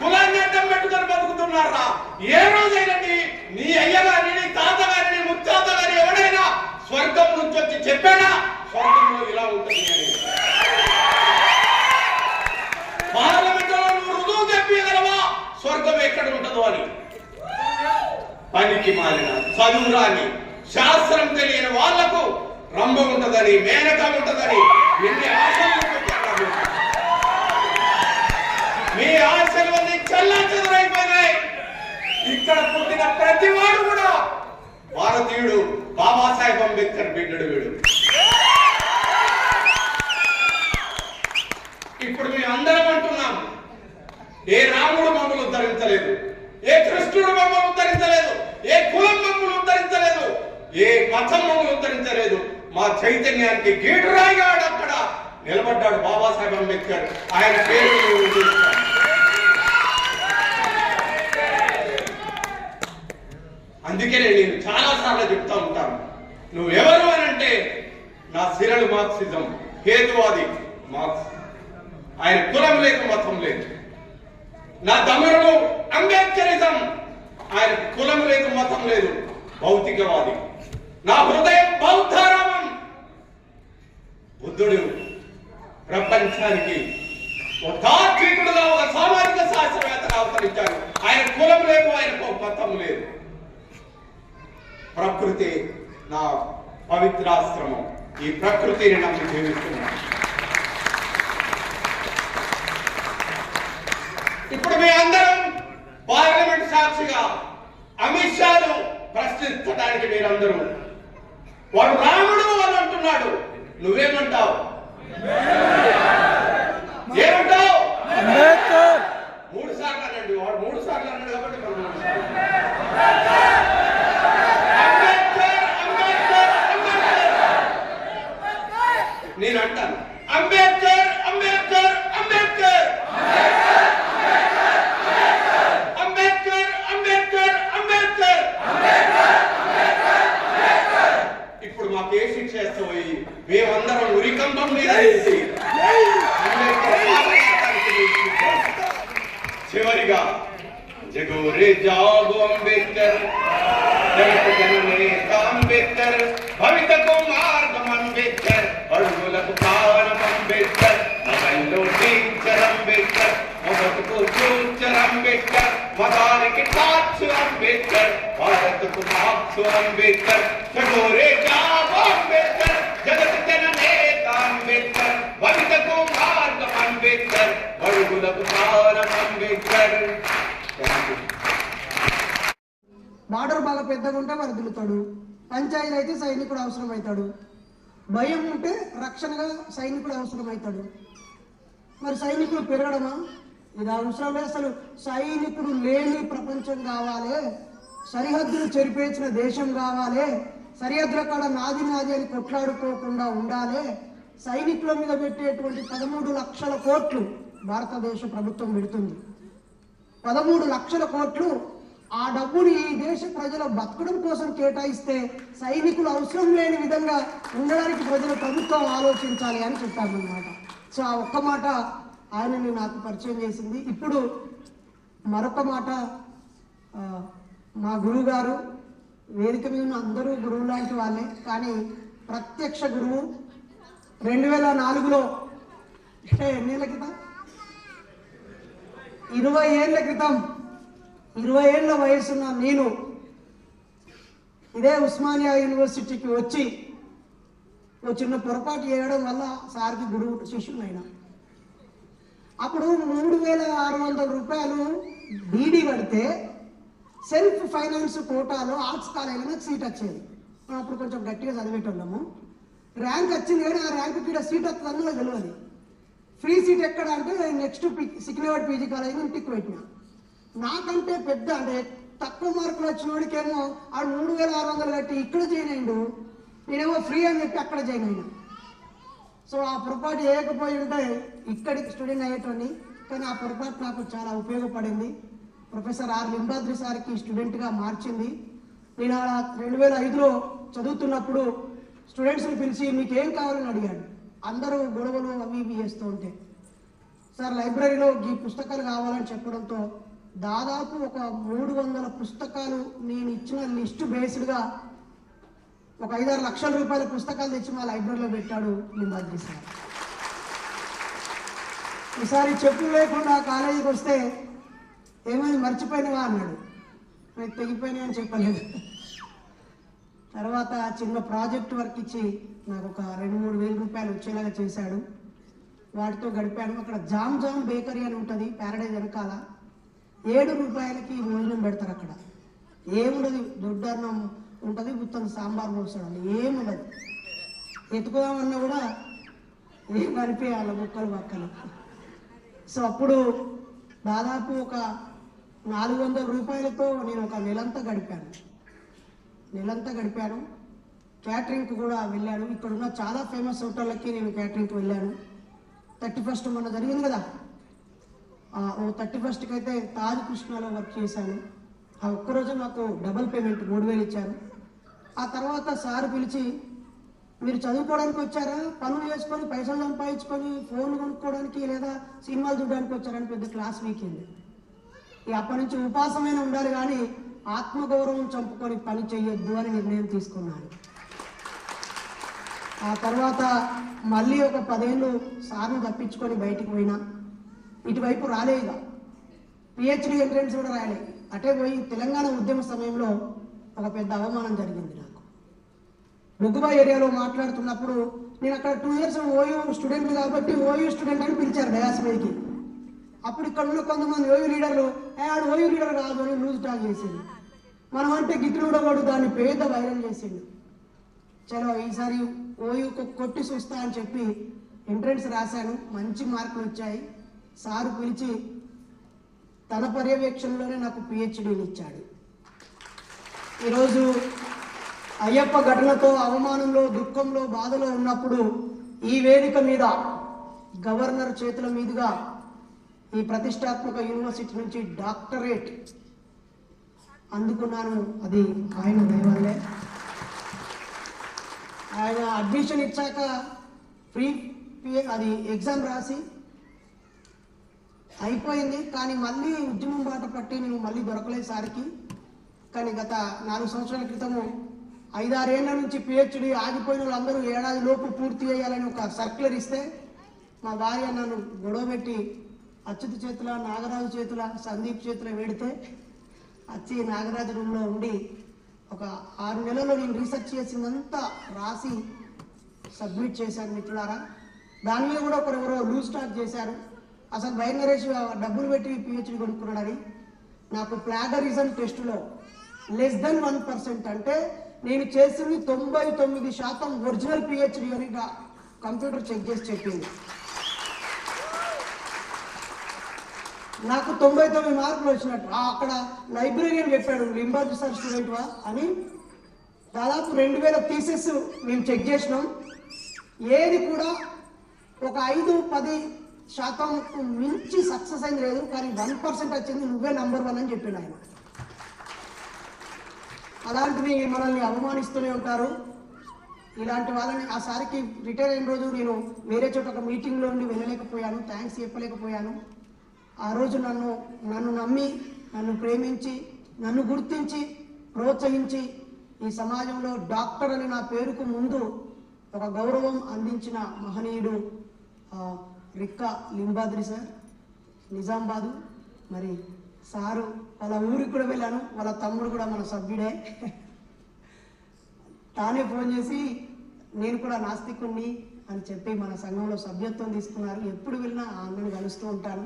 కులాన్ని అడ్డం పెట్టుకొని బతుకుతున్నారా? ఏ రోజైనా నీ అయ్యగారి, నీ తాతగారి, నీ ముత్తాత గారి ఎవడైనా స్వర్గం నుంచి వచ్చి చెప్పాడా స్వర్గంలో ఇలా ఉంటుంది అని? పార్లమెంట్లో నువ్వు రుజువు చెప్పగలవా స్వర్గం ఎక్కడ ఉంటుందో అని? పనికి మారిన చదువు రాని శాస్త్రం తెలియని వాళ్లకు రంభ ఉంటదని, మేనక ఉంటదని ఎన్ని ఆశలు పెట్టారు. మీ ఆశలన్నీ చెల్లాచెదురైపోయినాయి. ఇక్కడ పుట్టిన ప్రతి వాడు కూడా భారతీయుడు. బాబాసాహెబ్ అంబేద్కర్ బిడ్డడు వీడు. ఇప్పుడు మేము అందరం అంటున్నాం, ఏ రాముడు మమ్మల్ని ఉద్ధరించలేదు, ఏ కృష్ణుడు మమ్మల్ని ఉద్ధరించలేదు, ఏ కులం మమ్మల్ని ఉద్ధరించలేదు, ఏ మతం మమ్మల్ని ఉద్ధరించలేదు. మా చైతన్యానికి గీటురాయిగా అక్కడ నిలబడ్డాడు బాబాసాహెబ్ అంబేద్కర్. ఆయన పేరు అందుకే నేను చాలా సార్లు చెప్తా ఉంటాను, నువ్వెవరు అని అంటే నా సిరలు మార్క్సిజం, హేతువాది మార్క్స్. ఆయన కులం లేదు, మతం లేదు. నా తమ్ముడు అంబేద్కరిజం, ఆయన కులం లేదు, మతం లేదు, భౌతికవాది. నా హృదయం బౌద్ధారామం. బుద్ధుడు ప్రపంచానికి ఒక తాత్వికుడుగా, ఒక సామాజిక శాస్త్రవేత్తగా అవతరించాడు. ఆయన కులం లేదు, ఆయనకు మతం లేదు. ప్రకృతి నా పవిత్రాశ్రమం. ఈ ప్రకృతిని నమ్మి జీవిస్తున్నాను. ఇప్పుడు మీ అందరం పార్లమెంట్ సాక్షిగా అమిత్ షాను ప్రశ్నించడానికి మీరందరూ, వాడు రాముడు అని అంటున్నాడు, నువ్వేమంటావు? ఏమంటావు? 3 సార్లు అన్నాడు వాడు. 3 సార్లు అన్నాడు కాబట్టి మనం నేను అంటాను, అంబేద్కర్ అంబేద్కర్ అంబేద్కర్ అంబేద్కర్ అంబేద్కర్ అంబేద్కర్. ఇప్పుడు మాకు ఏ శిక్ష వేస్తాయి? మేమందరం ఉరికంబం మీద చివరిగా జగోరే జాగో అంబేద్కర్, జగత్ జననేత అంబేద్కర్, భవితకు మార్గం అంబేద్కర్, అడుగులకు కారణం అంబేద్కర్, మొబైల్లో టీచర్ అంబేద్కర్, మొదటికు ఫ్యూచర్ అంబేద్కర్, మతానికి టార్చ్ అంబేద్కర్, భారత్కు మార్క్స్ అంబేద్కర్. జగోరే జాగో అంబేద్కర్, జగత్ జననేత అంబేద్కర్, భవితకు మార్గం అంబేద్కర్, అడుగులకు కారణం అంబేద్కర్. బార్డర్ బాగా పెద్దగా ఉంటే వరదలుతాడు. పంచాయతీ అయితే సైనికుడు అవసరం అవుతాడు. భయం ఉంటే రక్షణగా సైనికుడు అవసరం అవుతాడు. మరి సైనికుడు పెరగడమా? ఇది అవసరం లేదు. అసలు సైనికుడు లేని ప్రపంచం కావాలి, సరిహద్దులు చెరిపేసిన దేశం కావాలి, సరిహద్దుల కాడ నాది నాది అని కొట్లాడుకోకుండా ఉండాలి. సైనికుల మీద పెట్టేటువంటి 13 లక్షల కోట్లు భారతదేశ ప్రభుత్వం పెడుతుంది. 13 లక్షల కోట్లు. ఆ డబ్బుని ఈ దేశ ప్రజల బతకడం కోసం కేటాయిస్తే సైనికులు అవసరం లేని విధంగా ఉండడానికి ప్రభుత్వం ఆలోచించాలి అని చెప్పామన్నమాట. సో ఆ ఒక్క మాట ఆయనని నాకు పరిచయం చేసింది. ఇప్పుడు మరొక మాట, మా గురువు గారు, వేదిక మీద ఉన్న అందరూ గురువు లాంటి వాళ్ళే, కానీ ప్రత్యక్ష గురువు. 2004లో ఎన్నేళ్ల క్రితం, 20 ఏళ్ల క్రితం, 20 ఏళ్ల వయసున్న నేను ఇదే ఉస్మానియా యూనివర్సిటీకి వచ్చి చిన్న పొరపాటు చేయడం వల్ల సార్కి గురువు శిష్యునైనా. అప్పుడు 3600 రూపాయలు డీడీ కడితే సెల్ఫ్ ఫైనాన్స్ కోటాలో ఆర్ట్స్ కాలేజీలో నాకు సీట్ వచ్చేది. అప్పుడు కొంచెం గట్టిగా చదివేటోళ్ళము. ర్యాంక్ వచ్చింది కానీ ఆ ర్యాంక్ ఇక్కడ సీట్ వస్తుందని నాకు తెలియదు. ఫ్రీ సీట్ ఎక్కడ అంటే నెక్స్ట్ సికింద్రాబాద్ పీజీ కాలేజీ ఇంటికి పెట్టినా. నాకంటే పెద్ద అంటే తక్కువ మార్కులు వచ్చిన వాడికేమో ఆ 3600 కట్టి ఇక్కడ జాయిన్ అయ్యిండు, నేనేమో ఫ్రీ అని చెప్పి అక్కడ జాయిన్ అయినా. సో ఆ పొరపాటు చేయకపోయి ఉంటే ఇక్కడికి స్టూడెంట్ అయ్యేటోని. కానీ ఆ పొరపాటు నాకు చాలా ఉపయోగపడింది. ప్రొఫెసర్ ఆర్ లింబాద్రి సార్కి స్టూడెంట్గా మార్చింది. నేను 2005లో చదువుతున్నప్పుడు స్టూడెంట్స్ని పిలిచి మీకు ఏం కావాలని అడిగాడు. అందరూ గొడవలు అవి ఇవి చేస్తూ ఉంటే సార్ లైబ్రరీలో ఈ పుస్తకాలు కావాలని చెప్పడంతో దాదాపు ఒక 300 పుస్తకాలు నేను ఇచ్చిన లిస్టు బేస్డ్గా ఒక 5-6 లక్షల రూపాయల పుస్తకాలు తెచ్చి మా లైబ్రరీలో పెట్టాడు లింబాద్రి సార్. ఈసారి చెప్పులు లేకుండా కాలేజీకి వస్తే ఏమైంది మర్చిపోయినవా అన్నాడు. నేను తెగిపోయినా అని చెప్పలేదు. తర్వాత చిన్న ప్రాజెక్ట్ వర్క్ ఇచ్చి నాకు ఒక 2-3 వేల రూపాయలు వచ్చేలాగా చేశాడు. వాటితో గడిపాను. అక్కడ జామ్ బేకరీ అని ఉంటుంది ప్యారడైజ్ వెనకాల. 7 రూపాయలకి భోజనం పెడతారు. అక్కడ ఏముండదు, దొడ్డన్నం ఉంటుంది, గుత్తని సాంబార్ పోస్తాడు, ఏముండదు. ఎత్తుకోదామన్నా కూడా ఏం కనిపించాలి ముక్కలు పక్కలు. సో అప్పుడు దాదాపు ఒక 400 రూపాయలతో నేను ఒక నెలంతా గడిపాను. క్యాటరింగ్కి కూడా వెళ్ళాను. ఇక్కడున్న చాలా ఫేమస్ హోటళ్ళకి నేను క్యాటరింగ్కి వెళ్ళాను. 31st మొన్న జరిగింది కదా, 31st అయితే తాజ్ కృష్ణలో వర్క్ చేశాను. ఆ ఒక్కరోజు నాకు డబుల్ పేమెంట్ 3000 ఇచ్చారు. ఆ తర్వాత సార్ పిలిచి మీరు చదువుకోవడానికి వచ్చారా, పనులు చేసుకొని పైసలు సంపాదించుకొని ఫోన్లు కొనుక్కోవడానికి లేదా సినిమాలు చూడడానికి వచ్చారని పెద్ద క్లాస్ వీకింది. అప్పటి నుంచి ఉపాసమైన ఉండాలి కానీ ఆత్మగౌరవం చంపుకొని పని చేయొద్దు అని నిర్ణయం తీసుకున్నాను. ఆ తర్వాత మళ్ళీ ఒక 10 ఏళ్ళు సార్ను తప్పించుకొని బయటికి పోయినా. ఇటువైపు రాలేదు. పిహెచ్డి ఎంట్రన్స్ కూడా రాయలేదు. అటే పోయి తెలంగాణ ఉద్యమ సమయంలో ఒక పెద్ద అవమానం జరిగింది నాకు. బొగ్గుబా ఏరియాలో మాట్లాడుతున్నప్పుడు నేను అక్కడ 2 years ఓయూ స్టూడెంట్ కాబట్టి ఓయూ స్టూడెంట్ అని పిలిచారు డయాస్ మీదకి. అప్పుడు ఇక్కడ ఉన్న కొంతమంది ఓయూ లీడర్లు ఆడు ఓయూ లీడర్ కాదు అని లూజ్ టాక్ చేసింది. మనం అంటే గిట్లు కూడా దాన్ని పేద వైరల్ చేసిండు. చలో ఈసారి ఓయూ కొట్టి చూస్తా అని చెప్పి ఎంట్రన్స్ రాశాను. మంచి మార్కులు వచ్చాయి. సారు పిలిచి తన పర్యవేక్షణలోనే నాకు పిహెచ్డీని ఇచ్చాడు. ఈరోజు అయ్యప్ప ఘటనతో అవమానంలో, దుఃఖంలో, బాధలో ఉన్నప్పుడు ఈ వేదిక మీద గవర్నర్ చేతుల మీదుగా ఈ ప్రతిష్టాత్మక యూనివర్సిటీ నుంచి డాక్టరేట్ అందుకున్నాను. అది ఆయన దయవల్లే. ఆయన అడ్మిషన్ ఇచ్చాక ఫ్రీ అది ఎగ్జామ్ రాసి అయిపోయింది. కానీ మళ్ళీ ఉద్యమం బాట పట్టి నేను మళ్ళీ దొరకలేదు సార్కి. కానీ గత 4 సంవత్సరాల క్రితము 5-6 ఏళ్ల నుంచి పిహెచ్డి ఆగిపోయిన వాళ్ళందరూ ఏడాది లోపు పూర్తి చేయాలని ఒక సర్క్యులర్ ఇస్తే మా భార్య నన్ను గొడవ పెట్టి అచ్యుత్ చేతుల, నాగరాజు చేతుల, సందీప్ చేతుల పెడితే వచ్చి నాగరాజు రూమ్లో ఉండి ఒక 6 నెలల్లో నేను రీసెర్చ్ చేసిందంతా రాసి సబ్మిట్ చేశాను మిత్రులారా. దాని మీద కూడా ఎవరో లూజ్ టాక్ చేశారు. అసలు బై నరేష్ డబ్బులు పెట్టి పిహెచ్డి కొనుక్కున్నాడని. నాకు ప్లాగరిజం టెస్టులో <1% అంటే నేను చేసింది 99% ఒరిజినల్ పిహెచ్డి అని కంప్యూటర్ చెక్ చేసి చెప్పింది. నాకు 99 మార్కులు వచ్చినట్టు. అక్కడ లైబ్రరీని చెప్పాడు లింబాద్రి సార్ స్టూడెంట్వా అని. దాదాపు 2000 థీసిస్ మేము చెక్ చేసినాం. ఏది కూడా ఒక 5-10% మించి సక్సెస్ అయింది లేదు. కానీ 1% వచ్చింది, నువ్వే నంబర్ 1 అని చెప్పాడు ఆయన. అలాంటివి మనల్ని అవమానిస్తూనే ఉంటారు. ఇలాంటి వాళ్ళని ఆ సారికి రిటైర్ అయిన రోజు నేను వేరే చోట ఒక మీటింగ్లో ఉండి వెళ్ళలేకపోయాను, థ్యాంక్స్ చెప్పలేకపోయాను. ఆ రోజు నన్ను నమ్మి, నన్ను ప్రేమించి, నన్ను గుర్తించి, ప్రోత్సహించి ఈ సమాజంలో డాక్టర్ అని నా పేరుకు ముందు ఒక గౌరవం అందించిన మహనీయుడు రిక్కా లింబాద్రి సార్, నిజామాబాదు. మరి సారు వాళ్ళ ఊరికి కూడా వెళ్ళాను. వాళ్ళ తమ్ముడు కూడా మన సభ్యుడే. తానే ఫోన్ చేసి నేను కూడా నాస్తికుణ్ణి అని చెప్పి మన సంఘంలో సభ్యత్వం తీసుకున్నారు. ఎప్పుడు వెళ్ళినా ఆ అన్నని కలుస్తూ ఉంటాను.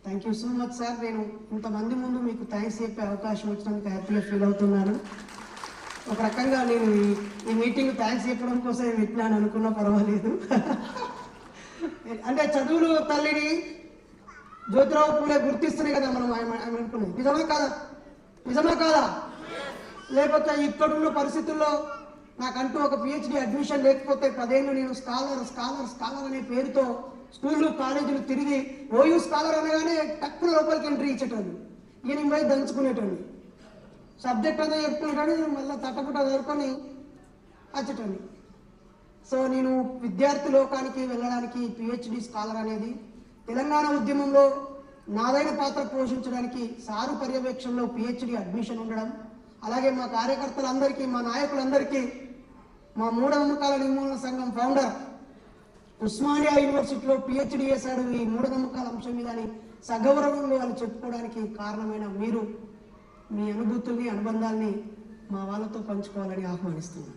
Thank you so much sir. నేను ఇంతమంది ముందు మీకు థ్యాంక్స్ చెప్పే అవకాశం వచ్చినందుకు హ్యాపీగా ఫీల్ అవుతున్నాను. ఒక రకంగా నేను ఈ మీటింగ్ థ్యాంక్స్ చెప్పడం కోసం పెట్టినాను అనుకున్నా పర్వాలేదు. అంటే చదువులు తల్లిని జ్యోతిరావు పూలే గుర్తిస్తున్నాయి కదా మనం అనుకున్నది. నిజమా కాదా? లేకపోతే ఇక్కడున్న పరిస్థితుల్లో నాకంటూ ఒక పిహెచ్డి అడ్మిషన్ లేకపోతే 10 ఏళ్ళు నేను స్కాలర్ అనే పేరుతో స్కూళ్ళు కాలేజీలు తిరిగి ఓయూ స్కాలర్ అనగానే టక్కున లోపలికి ఎంట్రీ ఇచ్చేటోళ్ళు. ఇక నేను పోయి దంచుకునేటోళ్ళు. సబ్జెక్ట్ అంతా చెప్పుకుంటాను, మళ్ళీ తట్టపుట్ట చదువుకొని వచ్చేటోళ్ళు. సో నేను విద్యార్థి లోకానికి వెళ్ళడానికి పిహెచ్డి స్కాలర్ అనేది తెలంగాణ ఉద్యమంలో నాదైన పాత్ర పోషించడానికి సారు పర్యవేక్షణలో పిహెచ్డి అడ్మిషన్ ఉండడం, అలాగే మా కార్యకర్తలందరికీ, మా నాయకులందరికీ, మా మూఢనమ్మకాల నిర్మూలన సంఘం ఫౌండర్ ఉస్మానియా యూనివర్సిటీలో పిహెచ్డి చేశాడు ఈ మూఢనమ్మకాల అంశం మీద అని సగౌరవంలో వాళ్ళు చెప్పుకోవడానికి కారణమైన మీరు మీ అనుభూతుల్ని, అనుబంధాల్ని మా వాళ్ళతో పంచుకోవాలని ఆహ్వానిస్తున్నాను.